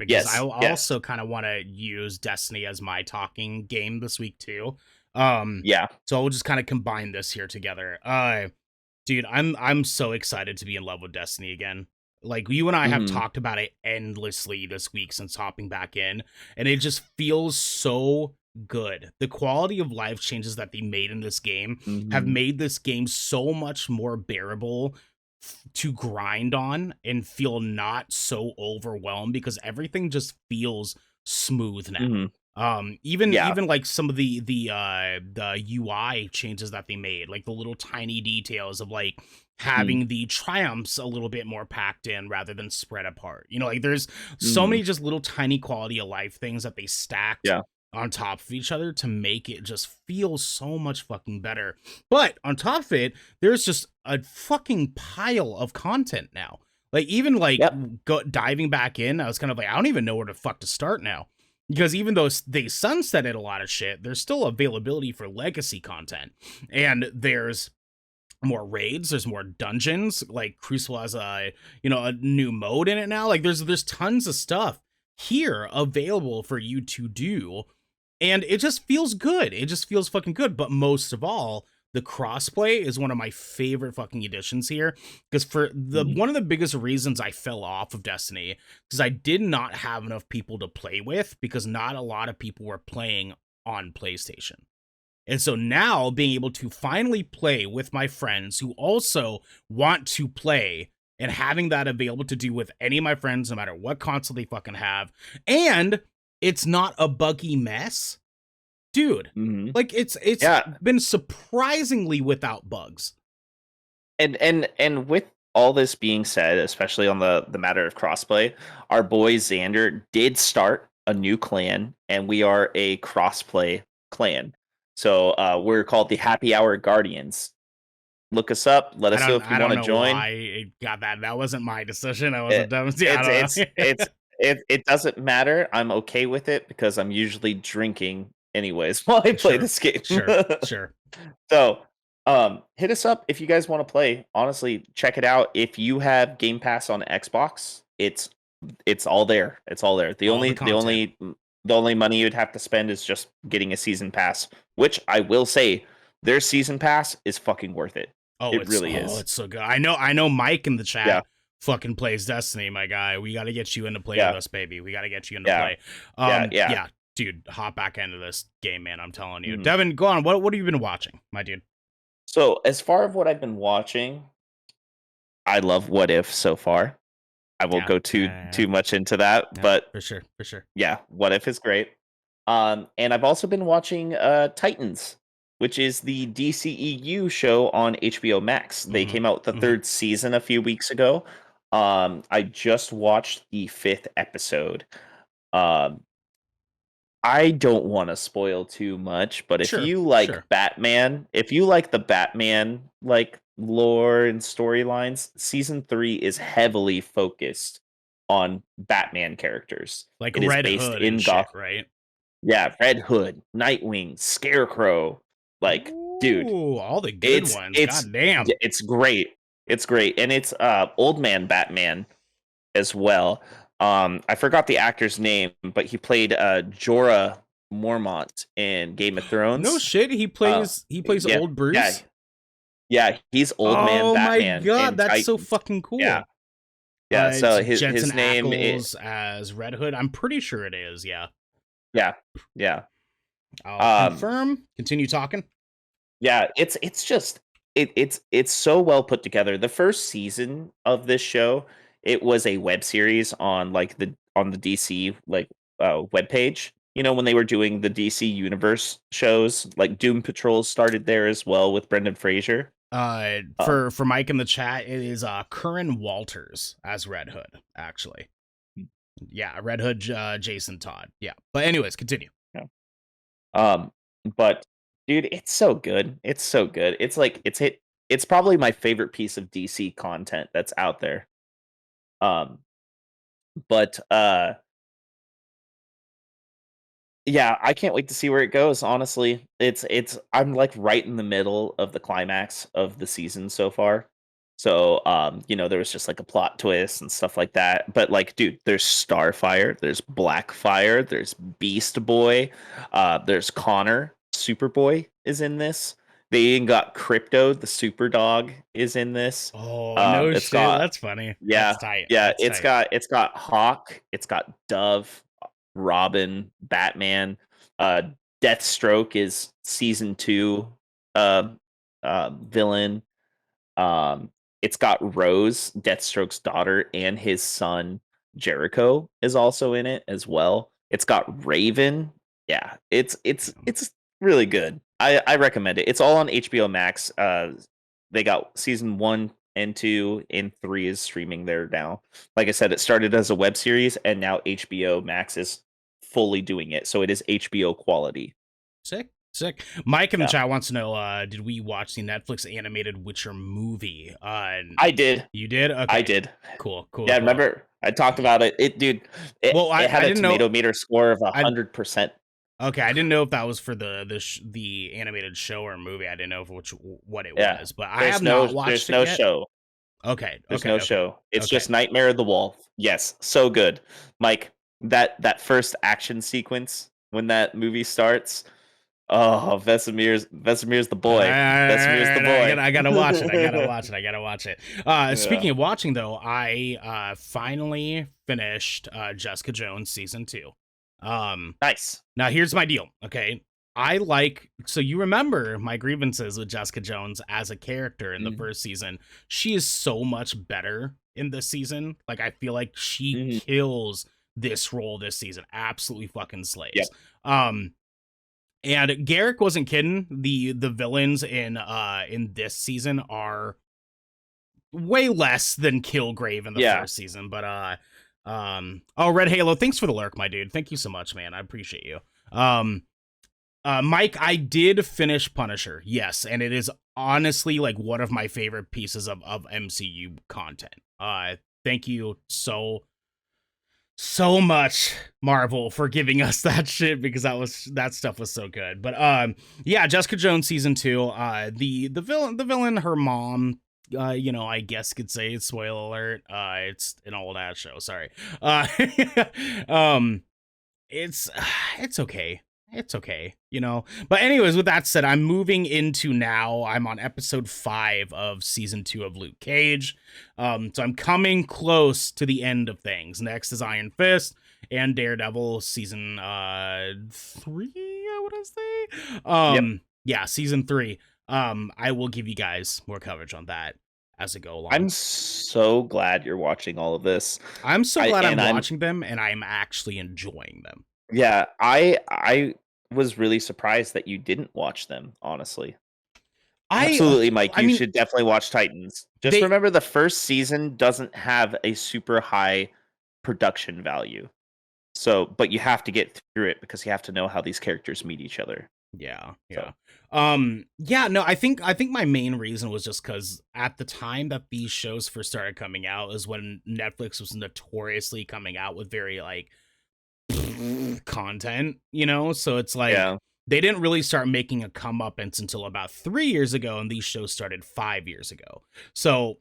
yes, yes,
also kind of want to use Destiny as my talking game this week too.
yeah,
So we'll just kind of combine this here together. Dude, I'm so excited to be in love with Destiny again. Like you and I have
mhm,
talked about it endlessly this week since hopping back in, and it just feels so good. The quality of life changes that they made in this game have
mhm,
made this game so much more bearable to grind on and feel not so overwhelmed because everything just feels smooth now.
mhm, yeah,
Even like some of the UI changes that they made, like the little tiny details of like
Mm.
having the triumphs a little bit more packed in rather than spread apart. You know, like there's so
Mm.
many just little tiny quality of life things that they stacked
Yeah.
on top of each other to make it just feel so much fucking better. But on top of it, there's just a fucking pile of content now. Like even like
Yep.
diving back in, I was kind of like, I don't even know where the fuck to start now. Because even though they sunsetted a lot of shit, there's still availability for legacy content. And there's more raids, there's more dungeons, like Crucible has a new mode in it now. Like there's tons of stuff here available for you to do, and it just feels good. It just feels fucking good. But most of all, the crossplay is one of my favorite fucking additions here, because for the
Mhm.
one of the biggest reasons I fell off of Destiny, because I did not have enough people to play with, because not a lot of people were playing on PlayStation. And so now being able to finally play with my friends who also want to play, and having that available to do with any of my friends, no matter what console they fucking have, and it's not a buggy mess, dude.
Mhm.
Like it's
Yeah.
been surprisingly without bugs.
And with all this being said, especially on the matter of crossplay, our boy Xander did start a new clan, and we are a crossplay clan. So we're called the Happy Hour Guardians. Look us up. Let us know if you
I
want
don't
to
know
join.
why it got that. That wasn't my decision. I wasn't
It,
dumb. Yeah, I don't know.
it doesn't matter. I'm okay with it because I'm usually drinking anyways while I play
Sure,
this game.
sure, sure.
So, hit us up if you guys want to play. Honestly, check it out. If you have Game Pass on Xbox, it's all there. It's all there. The
All the
only
content.
the only money you'd have to spend is just getting a season pass, which I will say their season pass is fucking worth it. It really is.
It's so good. I know Mike in the
Yeah.
chat fucking plays Destiny, my guy. We got to get you into play with
Yeah.
us, baby. We got to get you into
Yeah.
play.
Yeah.
Yeah, dude, hop back into this game, man. I'm telling you.
Mhm.
Devin, go on. What have you been watching, my dude?
So, as far as what I've been watching, I love What If so far. I won't
Yeah,
go too much into that,
yeah,
but
for sure, for sure.
yeah, What If is great. And I've also been watching Titans, which is the DCEU show on HBO Max. They
Mm-hmm.
came out with the
Mm-hmm.
third season a few weeks ago. I just watched the fifth episode. Um, I don't want to spoil too much, but if
Sure,
you like
sure.
Batman, if you like the Batman like lore and storylines, season 3 is heavily focused on Batman characters.
Like
It is
Red
based
Hood and
in
shit,
Gotham.
right?
Yeah, Red Hood, Nightwing, Scarecrow. Like, dude,
Ooh, all the good
it's
ones.
it's
God damn.
it's great. It's great. And it's old man Batman as well. I forgot the actor's name, but he played Jorah Mormont in Game of
No
Thrones.
shit.
Uh
He plays
yeah,
old
yeah,
Bruce.
yeah, he's old man
Oh my
Batman
god,
in
that's so
Titans.
fucking
Yeah.
cool.
Yeah,
It's
so
Jensen
his name
Ackles as Red Hood. I'm pretty sure it is. Yeah,
yeah. Yeah.
I'll
Um
confirm. Continue talking.
Yeah, it's just it's so well put together. The first season of this show, it was a web series on like the DC like web page. You know, when they were doing the DC Universe shows, like Doom Patrol started there as well with Brendan Fraser. Um,
For Mike in the chat, it is Curran Walters as Red Hood. Actually, yeah, Red Hood, Jason Todd. Yeah, but anyways, continue.
yeah. Um, but dude, it's so good. It's so good. It's like it's probably my favorite piece of DC content that's out there. Um, but yeah, I can't wait to see where it goes, honestly. It's I'm like right in the middle of the climax of the season so far. So, there was just like a plot twist and stuff like that. But like, dude, there's Starfire, there's Blackfire, there's Beast Boy, there's Connor, Superboy is in this. They even got Crypto, the super dog, is in this.
Oh no
It's
shit,
got
that's funny.
yeah,
That's tight.
yeah,
That's tight.
it's got Hawk, it's got Dove, Robin, Batman. Uh, Deathstroke is season 2 uh, villain. Um, it's got Rose, Deathstroke's daughter, and his son Jericho is also in it as well. It's got Raven. Yeah, it's really good. I recommend it. It's all on HBO Max. They got season 1 and 2 and 3 is streaming there now. Like I said, it started as a web series, and now HBO Max is fully doing it, so it is HBO quality.
Sick. Mike in the
Yeah.
chat wants to know, did we watch the Netflix animated Witcher movie?
I did.
You did? Okay.
I did.
Cool.
Yeah, remember I talked about it. It had a
didn't know.
tomato meter score of 100%.
Okay, I didn't know if that was for the animated show or movie. I didn't know what it was, but I have not watched
There's
it
no
yet.
show.
Okay.
There's no show. It's just Nightmare of the Wolf. Yes, so good. Mike, that first action sequence when that movie starts. Oh, Vesemir's the boy. Vesemir's the boy.
I gotta watch it. I gotta watch it. Speaking of watching, though, I finally finished Jessica Jones season 2.
Nice.
Now here's my deal. Okay, so you remember my grievances with Jessica Jones as a character in the first season. She is so much better in this season. Like, I feel like she kills this role this season. Absolutely fucking slays.
Yep.
And Garrick wasn't kidding. The villains in this season are way less than Kilgrave in the first season. But Red Halo, thanks for the lurk, my dude. Thank you so much, man. I appreciate you. Mike, I did finish Punisher, yes, and it is honestly like one of my favorite pieces of MCU content. Thank you so much, Marvel, for giving us that shit, because that stuff was so good. But yeah, Jessica Jones season 2, the villain, her mom, I guess could say, spoiler alert, it's an old ass show, sorry. It's okay. It's okay, But anyways, with that said, I'm moving into now. I'm on episode 5 of season 2 of Luke Cage. So I'm coming close to the end of things. Next is Iron Fist and Daredevil season 3, I want to say. Yeah, season 3. I will give you guys more coverage on that as I go along.
I'm so glad you're watching all of this.
I'm so glad I'm watching them, and I'm actually enjoying them.
Yeah, I was really surprised that you didn't watch them, honestly. Absolutely, Mike. You should definitely watch Titans. Just remember, the first season doesn't have a super high production value. But you have to get through it because you have to know how these characters meet each other.
Yeah. No, I think my main reason was just because at the time that these shows first started coming out is when Netflix was notoriously coming out with very like content, so it's like they didn't really start making a comeuppance until about 3 years ago, and these shows started 5 years ago. So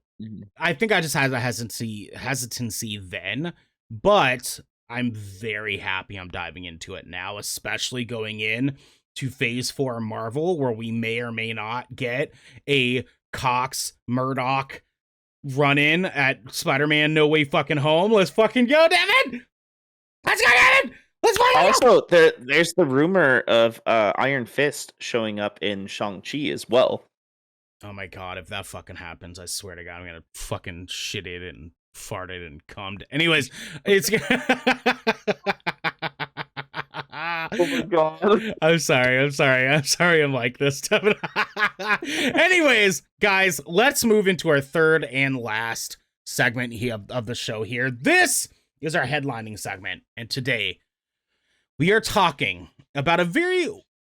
I think I just had a hesitancy then, but I'm very happy I'm diving into it now, especially going in to phase 4 Marvel, where we may or may not get a Cox Murdoch run in at Spider-Man No Way Fucking Home. Let's fucking go, Devin! Let's go, Devin! Let's find out!
Also, there's the rumor of Iron Fist showing up in Shang-Chi as well.
Oh my god, if that fucking happens, I swear to god, I'm gonna fucking shit it and fart it and cum. Anyways, it's
Oh my god.
I'm sorry I'm like this stuff. Anyways, guys, let's move into our third and last segment here of the show here. This is our headlining segment, and today we are talking about a very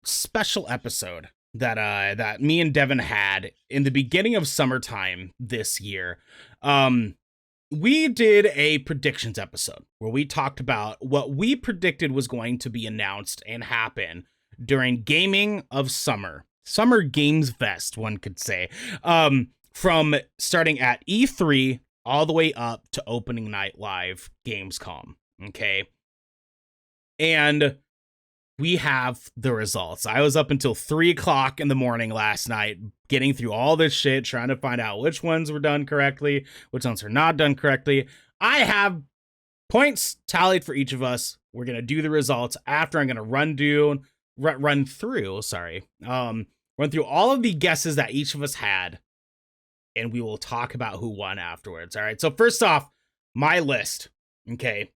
special episode that me and Devin had in the beginning of summertime this year. We did a predictions episode where we talked about what we predicted was going to be announced and happen during Gaming of Summer Games Fest, one could say, from starting at E3 all the way up to opening night live Gamescom. Okay. And we have the results. I was up until 3:00 in the morning last night, getting through all this shit, trying to find out which ones were done correctly, which ones were not done correctly. I have points tallied for each of us. We're going to do the results after. I'm going to run through all of the guesses that each of us had, and we will talk about who won afterwards. All right. So first off, my list. Okay.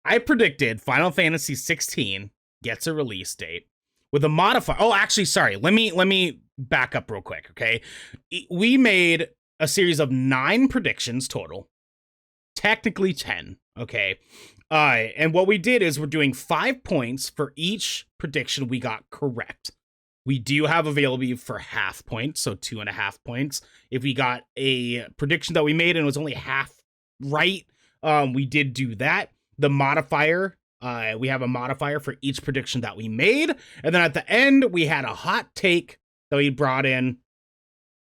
I predicted Final Fantasy 16 gets a release date with a modifier. Oh, actually, sorry. Let me back up real quick, okay? We made a series of 9 predictions total. Technically 10, okay? And what we did is we're doing 5 points for each prediction we got correct. We do have availability for half points, so 2.5 points. If we got a prediction that we made and it was only half right, we did do that. The modifier, we have a modifier for each prediction that we made. And then at the end, we had a hot take that we brought in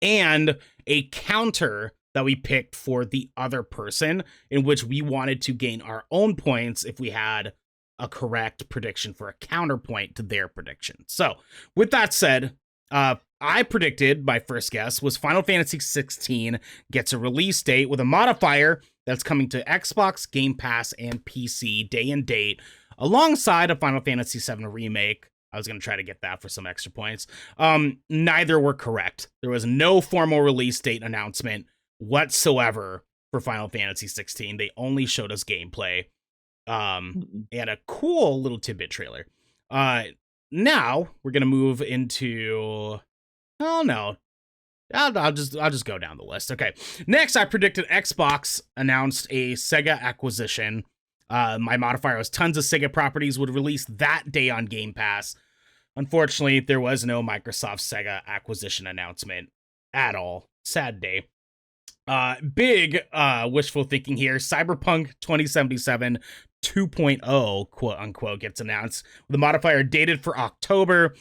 and a counter that we picked for the other person, in which we wanted to gain our own points if we had a correct prediction for a counterpoint to their prediction. So with that said, I predicted, my first guess was Final Fantasy 16 gets a release date with a modifier that's coming to Xbox, Game Pass, and PC day and date, alongside a Final Fantasy 7 remake. I was going to try to get that for some extra points. Neither were correct. There was no formal release date announcement whatsoever for Final Fantasy 16. They only showed us gameplay and a cool little tidbit trailer. Now we're going to move into... Oh, no. I'll just go down the list. Okay. Next, I predicted Xbox announced a Sega acquisition. My modifier was tons of Sega properties would release that day on Game Pass. Unfortunately, there was no Microsoft Sega acquisition announcement at all. Sad day. Big wishful thinking here. Cyberpunk 2077 2.0, quote unquote, gets announced with a modifier dated for October.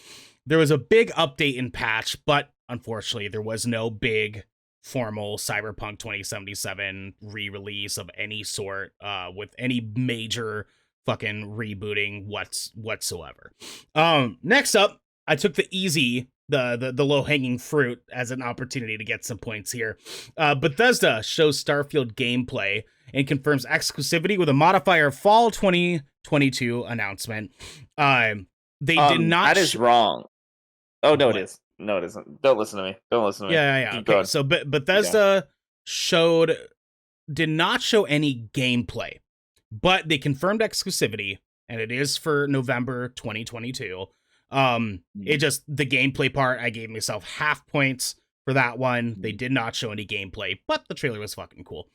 There was a big update in patch, but unfortunately, there was no big formal Cyberpunk 2077 re-release of any sort with any major fucking rebooting whatsoever. Next up, I took the easy, the low-hanging fruit as an opportunity to get some points here. Bethesda shows Starfield gameplay and confirms exclusivity with a modifier fall 2022 announcement. They did not...
That is wrong. Oh, no, it is. No, it isn't. Don't listen to me.
Yeah. Okay, so Bethesda did not show any gameplay, but they confirmed exclusivity, and it is for November 2022. It just, the gameplay part, I gave myself half points for that one. They did not show any gameplay, but the trailer was fucking cool.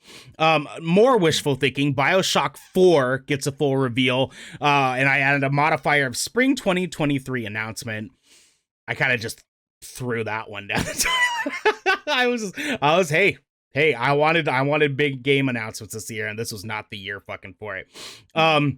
More wishful thinking, BioShock 4 gets a full reveal, and I added a modifier of spring 2023 announcement. I kind of just threw that one down. I was hey, I wanted big game announcements this year, and this was not the year fucking for it. I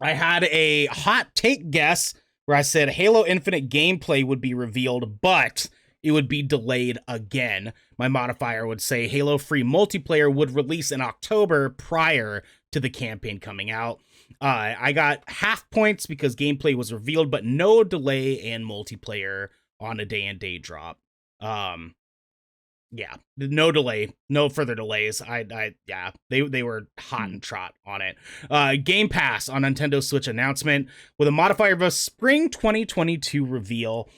had a hot take guess where I said Halo Infinite gameplay would be revealed, but it would be delayed again. My modifier would say Halo free multiplayer would release in October prior to the campaign coming out. I got half points because gameplay was revealed, but no delay in multiplayer on a day and date drop. Yeah, no delay, no further delays. They were hot and trot on it. Game Pass on Nintendo Switch announcement with a modifier of a spring 2022 reveal.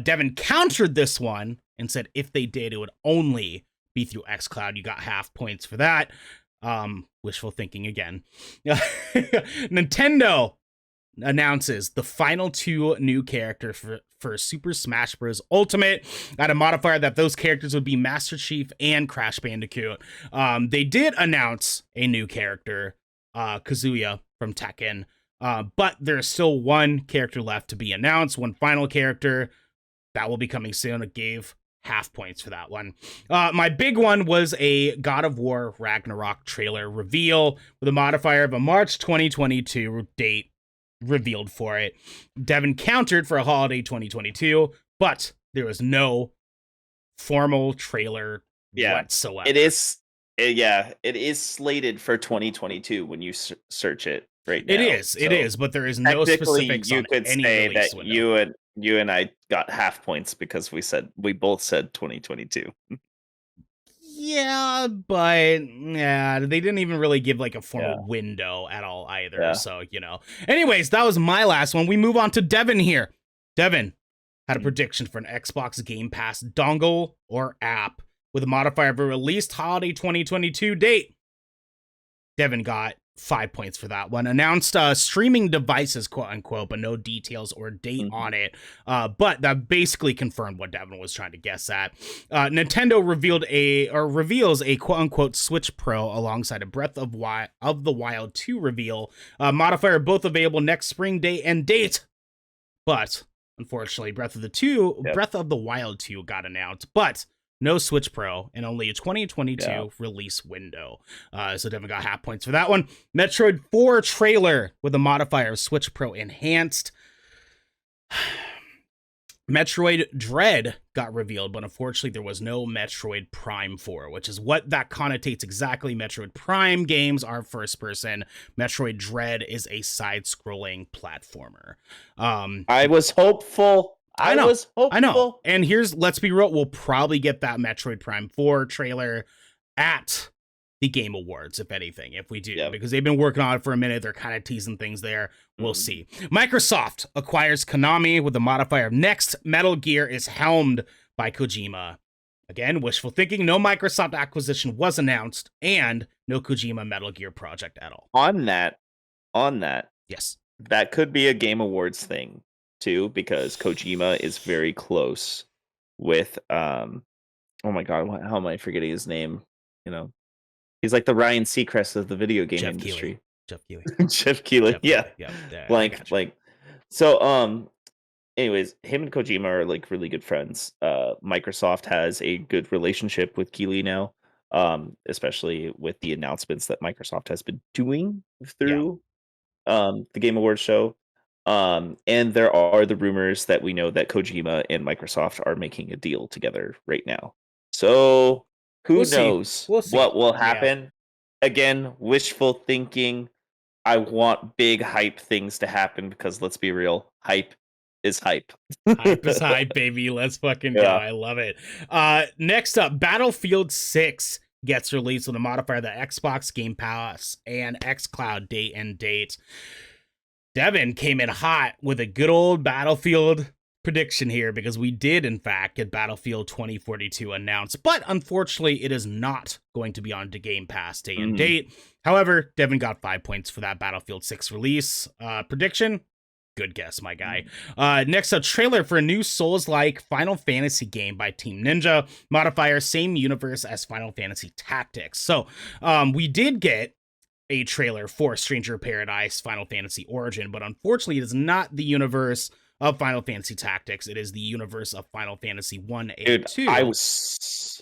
Devin countered this one and said if they did, it would only be through xCloud. You got half points for that. Wishful thinking again. Nintendo announces the final 2 new characters for Super Smash Bros. Ultimate. At a modifier that those characters would be Master Chief and Crash Bandicoot. They did announce a new character, Kazuya from Tekken, but there's still one character left to be announced, one final character that will be coming soon. It gave half points for that one. My big one was a God of War Ragnarok trailer reveal with a modifier of a March 2022 date revealed for it. Devin countered for a holiday 2022, but there was no formal trailer whatsoever.
It is slated for 2022 when you search it right now.
It is, but there is no specifics on any release window.
You and I got half points because we both said 2022.
Yeah, but they didn't even really give like a formal window at all either. Yeah. So, Anyways, that was my last one. We move on to Devin here. Devin had a prediction for an Xbox Game Pass dongle or app with a modifier of a released holiday 2022 date. Devin got 5 points for that one. Announced streaming devices, quote unquote, but no details or date on it. But that basically confirmed what Devin was trying to guess at. Nintendo reveals a quote unquote Switch Pro alongside a Breath of the Wild 2 reveal. Modifier both available next spring day and date. But unfortunately, Breath of the Wild 2 got announced, but no Switch Pro, and only a 2022 release window. So Devin got half points for that one. Metroid 4 trailer with a modifier of Switch Pro enhanced. Metroid Dread got revealed, but unfortunately there was no Metroid Prime 4, which is what that connotates exactly. Metroid Prime games are first person. Metroid Dread is a side-scrolling platformer.
I was hopeful. I
know. And let's be real, we'll probably get that Metroid Prime 4 trailer at the Game Awards, if anything, if we do, because they've been working on it for a minute. They're kind of teasing things there. We'll see. Microsoft acquires Konami with a modifier of next Metal Gear is helmed by Kojima. Again, wishful thinking. No Microsoft acquisition was announced, and no Kojima Metal Gear project at all.
On that,
yes,
that could be a Game Awards thing too, because Kojima is very close with oh my god, how am I forgetting his name? You know, he's like the Ryan Seacrest of the video game industry.
Jeff Keighley.
Jeff Keighley. Yeah. Blank. So anyways, him and Kojima are like really good friends. Microsoft has a good relationship with Keighley now, especially with the announcements that Microsoft has been doing through the Game Awards show. And there are the rumors that we know that Kojima and Microsoft are making a deal together right now. So who knows what will happen? Yeah. Again, wishful thinking. I want big hype things to happen because let's be real, hype is hype.
Hype is hype, baby. Let's fucking go. I love it. Next up, Battlefield 6 gets released with a modifier, the Xbox Game Pass and xCloud date and date. Devin came in hot with a good old Battlefield prediction here because we did, in fact, get Battlefield 2042 announced, but unfortunately, it is not going to be on the Game Pass day and date. However, Devin got 5 points for that Battlefield 6 release prediction. Good guess, my guy. Next, a trailer for a new Souls-like Final Fantasy game by Team Ninja. Modifier, same universe as Final Fantasy Tactics. So, we did get a trailer for Stranger of Paradise Final Fantasy Origin, but unfortunately it is not the universe of Final Fantasy Tactics. It is the universe of Final Fantasy 1 and 2.
I was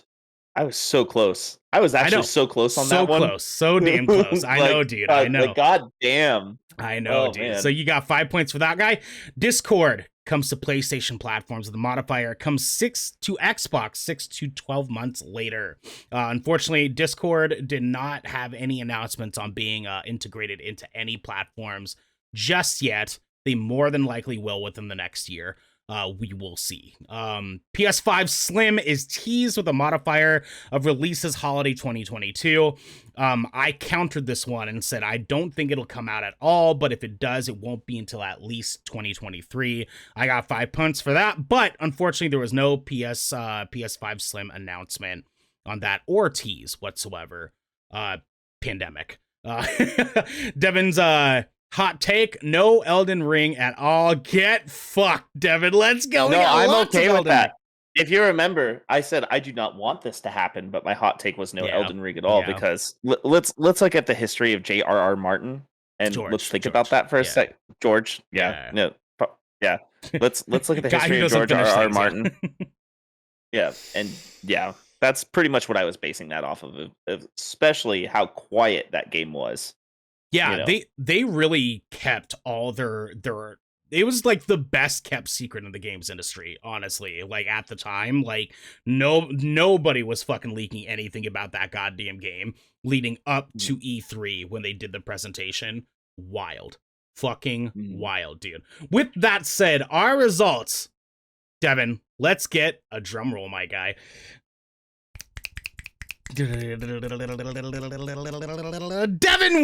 so close. I was actually so close on that one.
So close. So damn close. I know, dude. I know.
God damn.
I know, dude. Man. So you got 5 points for that guy. Discord comes to PlayStation platforms with a modifier. Comes 6 to Xbox 6 to 12 months later. Unfortunately, Discord did not have any announcements on being integrated into any platforms just yet. They more than likely will within the next year. We will see. PS5 Slim is teased with a modifier of releases holiday 2022. I countered this one and said I don't think it'll come out at all, but if it does, it won't be until at least 2023. I got 5 points for that, but unfortunately there was no PS5 Slim announcement on that or tease whatsoever. Pandemic. Devin's hot take, no Elden Ring at all. Get fucked, Devin. Let's go.
No, I'm okay with that. If you remember, I said I do not want this to happen, but my hot take was no Elden Ring at all because let's look at the history of J.R.R. Martin and let's think about that for a sec. George, let's look at the history of George R.R. Martin. That's pretty much what I was basing that off of, especially how quiet that game was.
Yeah, they really kept all their it was like the best kept secret in the games industry, honestly. Like at the time, like nobody was fucking leaking anything about that goddamn game leading up to E3 when they did the presentation. Wild. Fucking wild, dude. With that said, our results. Devin, let's get a drum roll, my guy. Devin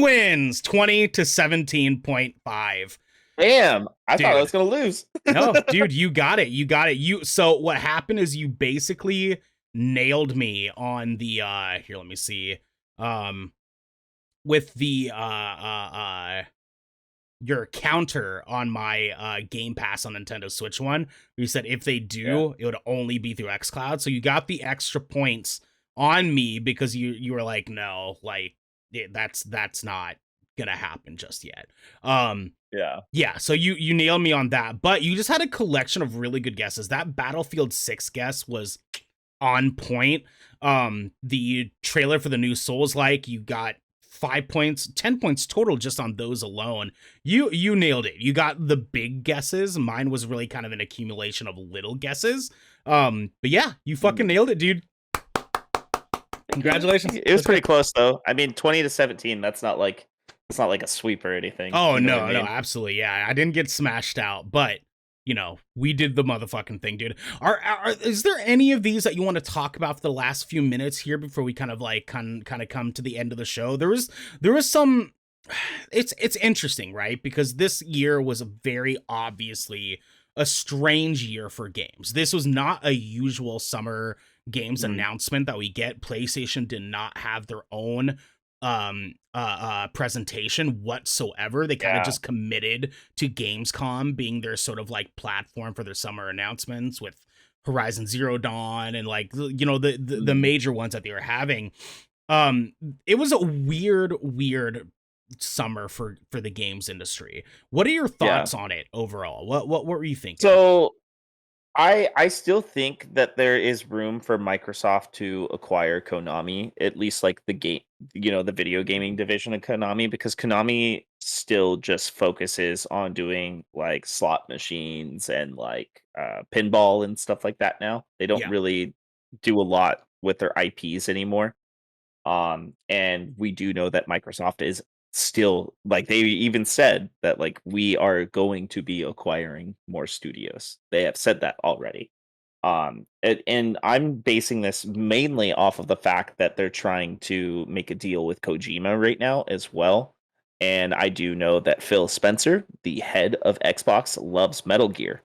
wins 20 to 17.5.
Damn, I thought I was gonna lose.
No, dude, you got it. So what happened is you basically nailed me on the here, let me see. with the your counter on my Game Pass on Nintendo Switch one. You said if they
Yeah.
do, it would only be through xCloud. So you got the extra points on me because you were like, no, like that's not gonna happen just yet.
Yeah.
Yeah, so you nailed me on that, but you just had a collection of really good guesses. That Battlefield 6 guess was on point. The trailer for the new Souls like, you got 5 points, 10 points total just on those alone. You nailed it. You got the big guesses. Mine was really kind of an accumulation of little guesses. But yeah, you fucking nailed it, dude. Congratulations.
It was
Let's go.
pretty close though. I mean, 20-17. That's not like it's not like a sweep or anything.
Oh
You know what I
no,
mean?
absolutely. Yeah, I didn't get smashed out, but we did the motherfucking thing, dude. Is there any of these that you want to talk about for the last few minutes here before we kind of like kind of come to the end of the show? There was some. It's interesting, right? Because this year was very obviously a strange year for games. This was not a usual summer games
Mhm.
announcement that we get. PlayStation did not have their own presentation whatsoever. They kind of
Yeah.
just committed to Gamescom being their sort of like platform for their summer announcements with Horizon Zero Dawn and like the
Mhm.
major ones that they were having. um it was a weird summer for the games industry. What are your
Yeah.
thoughts on it overall? What were you thinking?
So I still think that there is room for Microsoft to acquire Konami, at least like the game, the video gaming division of Konami, because Konami still just focuses on doing like slot machines and like pinball and stuff like that now. They don't
Yeah,
really do a lot with their IPs anymore. And we do know that Microsoft is still like they even said that like we are going to be acquiring more studios. They have said that already. And I'm basing this mainly off of the fact that they're trying to make a deal with Kojima right now as well. And I do know that Phil Spencer, the head of Xbox, loves Metal Gear.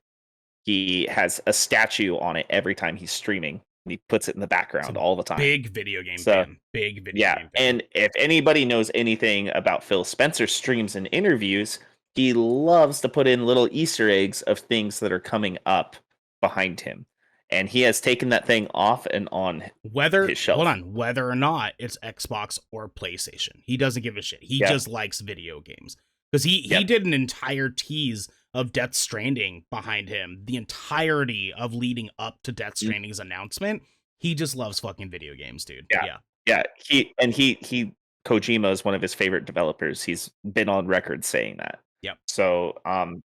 He has a statue on it every time he's streaming. And he puts it in the
it's a
background all the time.
big video game
So
fan. Big video
yeah,
game fan.
and if anybody knows anything about Phil Spencer's streams and interviews, he loves to put in little Easter eggs of things that are coming up behind him. And he has taken that thing off and on
Whether
his
hold
shelf.
on, whether or not it's Xbox or PlayStation, he doesn't give a shit. He
Yeah.
just likes video games because he
Yep.
did an entire tease of Death Stranding behind him. The entirety of leading up to Death
Mm.
Stranding's announcement, he just loves fucking video games, dude.
Yeah.
Yeah.
Yeah. He Kojima is one of his favorite developers. He's been on record saying that.
Yep.
So,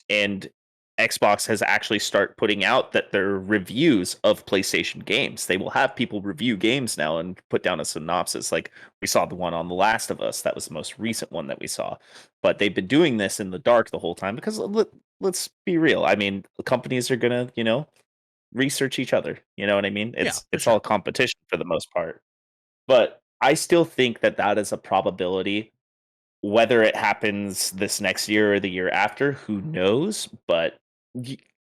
and Xbox has actually start putting out that their reviews of PlayStation games. They will have people review games now and put down a synopsis. Like we saw the one on The Last of Us. That was the most recent one that we saw. But they've been doing this in the dark the whole time because let's be real. I mean, the companies are gonna, research each other. You know what I mean?
Yeah, for
It's all
sure.
competition for the most part. But I still think that that is a probability. Whether it happens this next year or the year after, who knows? But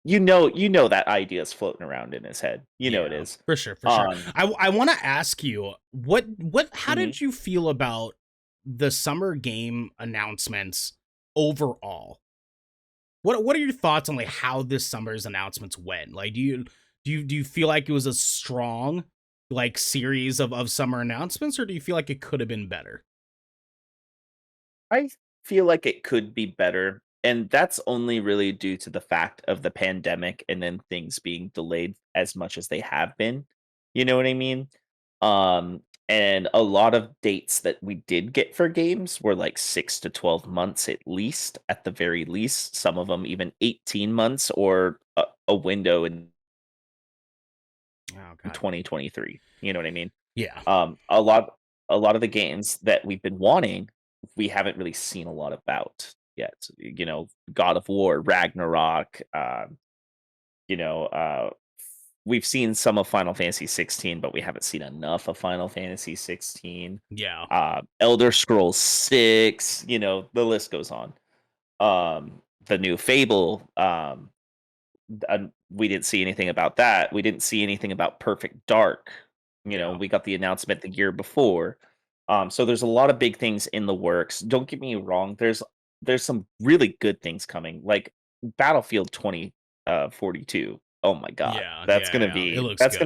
you know that idea is floating around in his head. You know it
Yeah,
is.
for sure, for sure.
Um,
I want to ask you how
mhm.
did you feel about the summer game announcements overall? What are your thoughts on like how this summer's announcements went? Like, do you feel like it was a strong like series of summer announcements, or do you feel like it could have been better?
I feel like it could be better, and that's only really due to the fact of the pandemic and then things being delayed as much as they have been. You know what I mean? And a lot of dates that we did get for games were like 6 to 12 months at least, at the very least. Some of them even 18 months or a window in
Oh God,
2023. You know what I mean?
yeah,
Um, a lot a lot of the games that we've been wanting, we haven't really seen a lot about yet. God of War, Ragnarok, you know, uh, we've seen some of Final Fantasy 16, but we haven't seen enough of Final Fantasy 16.
yeah,
Elder Scrolls 6, the list goes on. The new Fable, we didn't see anything about that. We didn't see anything about Perfect Dark.
yeah,
We got the announcement the year before. So there's a lot of big things in the works. Don't get me wrong. There's some really good things coming, like Battlefield 2042. Oh my god,
Yeah, yeah, yeah. It looks
that's gonna
good.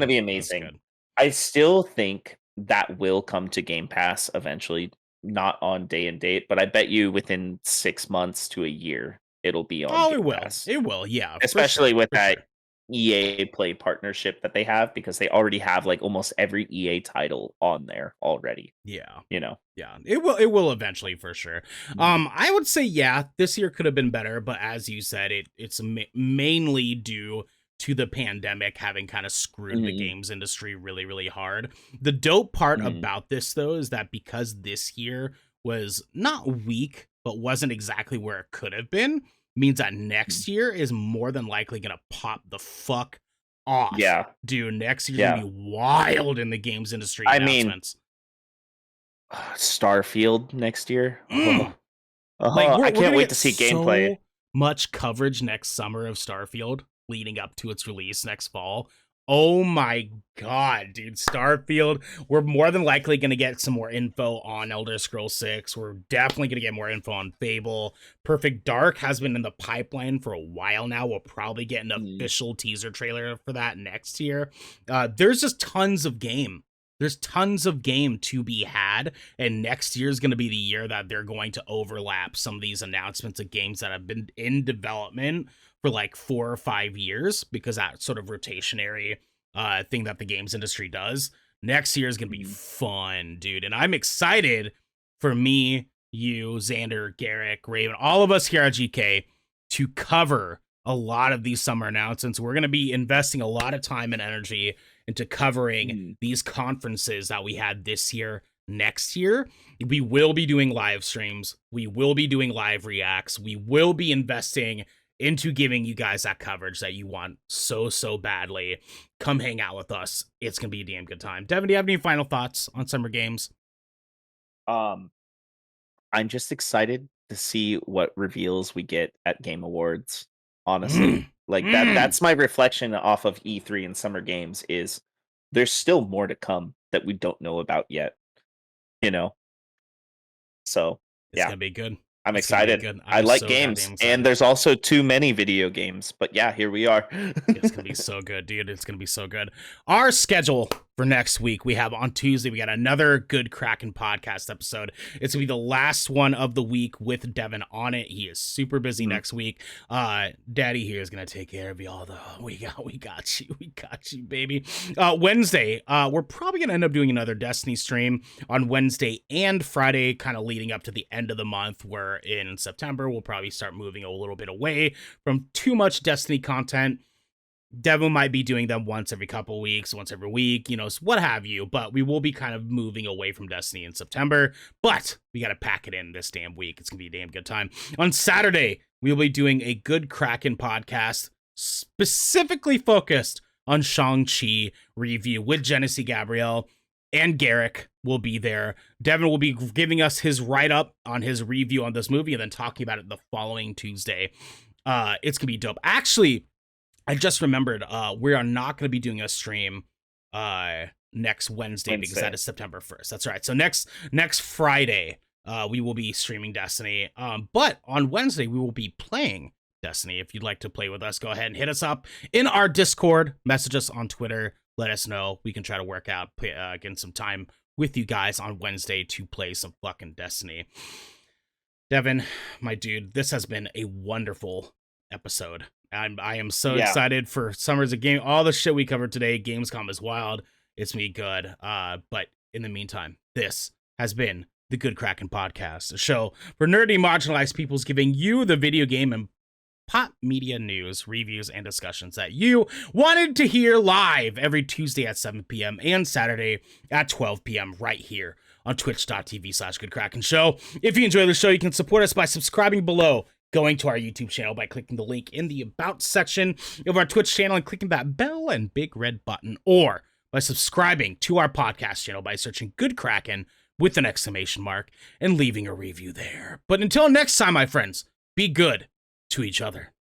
be
Looks
amazing.
good.
I still think that will come to Game Pass eventually, not on day and date, but I bet you within 6 months to a year it'll be on
Oh, it
Game
will.
Pass.
It will. Yeah, for
Especially
sure.
with
For
that
sure.
EA Play partnership that they have, because they already have like almost every EA title on there already,
Yeah.
you know.
Yeah, it will eventually for sure.
Mhm.
I would say yeah, this year could have been better, but as you said, it's mainly due to the pandemic having kind of screwed the
Mhm.
games industry really really hard. The dope part
Mhm.
about this though is that because this year was not weak, but wasn't exactly where it could have been, means that
Mhm.
next year is more than likely gonna pop the fuck off.
Yeah,
Dude, next year's gonna
yeah.
be wild in the games industry
I mean,
announcements.
Starfield next year.
Mm. Like
I
we're
can't
gonna
wait
get
to see gameplay.
so much coverage next summer of Starfield leading up to its release next fall. Oh my god, dude, Starfield. We're more than likely gonna get some more info on Elder Scrolls 6. We're definitely gonna get more info on Fable. Perfect Dark has been in the pipeline for a while now. We'll probably get an
Mhm.
official teaser trailer for that next year. There's just tons of game. There's tons of game to be had, and next year is going to be the year that they're going to overlap some of these announcements of games that have been in development for like 4 or 5 years, because that sort of rotationary thing that the games industry does. Next year is going to be
Mhm.
fun, dude. And I'm excited for me, you, Xander, Garrick, Raven, all of us here at GK to cover a lot of these summer announcements. We're going to be investing a lot of time and energy into covering
Mhm.
these conferences that we had this year. Next year, we will be doing live streams. We will be doing live reacts. We will be investing into giving you guys that coverage that you want so, so badly. Come hang out with us. It's going to be a damn good time. Devin, do you have any final thoughts on Summer Games?
Um, I'm just excited to see what reveals we get at Game Awards. Honestly,
Mm,
like
mm.
that's my reflection off of E3 and Summer Games is there's still more to come that we don't know about yet, you know. So,
It's
yeah.
going to be good.
I'm
It's going to be
excited.
good.
I
I'm
like
so
games,
goddamn
and
excited.
there's also too many video games. But yeah, here we are.
It's gonna be so good, dude. It's gonna be so good. Our schedule for next week, we have on Tuesday, we got another Good Kraken podcast episode. It's gonna be the last one of the week with Devin on it. He is super busy
Mhm.
next week. Daddy here is gonna take care of y'all though. We got you, baby. Wednesday, we're probably gonna end up doing another Destiny stream on Wednesday and Friday, kind of leading up to the end of the month, where in September we'll probably start moving a little bit away from too much Destiny content. Devin might be doing them once every couple weeks, once every week, what have you. But we will be kind of moving away from Destiny in September. But we got to pack it in this damn week. It's going to be a damn good time. On Saturday, we'll be doing a Good Kraken podcast specifically focused on Shang-Chi review with Genesee Gabrielle, and Garrick will be there. Devin will be giving us his write-up on his review on this movie and then talking about it the following Tuesday. It's going to be dope. Actually, I just remembered we are not going to be doing a stream next Wednesday because that
Wednesday.
is September 1st. That's right. So next Friday we will be streaming Destiny. But on Wednesday we will be playing Destiny. If you'd like to play with us, go ahead and hit us up in our Discord, message us on Twitter, let us know. We can try to work out getting some time with you guys on Wednesday to play some fucking Destiny. Devin, my dude, this has been a wonderful episode. I am so
Yeah.
excited for Summer's a Game. All the shit we covered today, Gamescom is wild. It's me good. But in the meantime, this has been the Good Kraken Podcast, a show for nerdy, marginalized peoples giving you the video game and pop media news, reviews, and discussions that you wanted to hear live every Tuesday at 7 p.m. and Saturday at 12 p.m. right here on twitch.tv/GoodKrakenShow. If you enjoy the show, you can support us by subscribing below, going to our YouTube channel by clicking the link in the About section of our Twitch channel and clicking that bell and big red button, or by subscribing to our podcast channel by searching Good Kraken with an exclamation mark and leaving a review there. But until next time, my friends, be good to each other.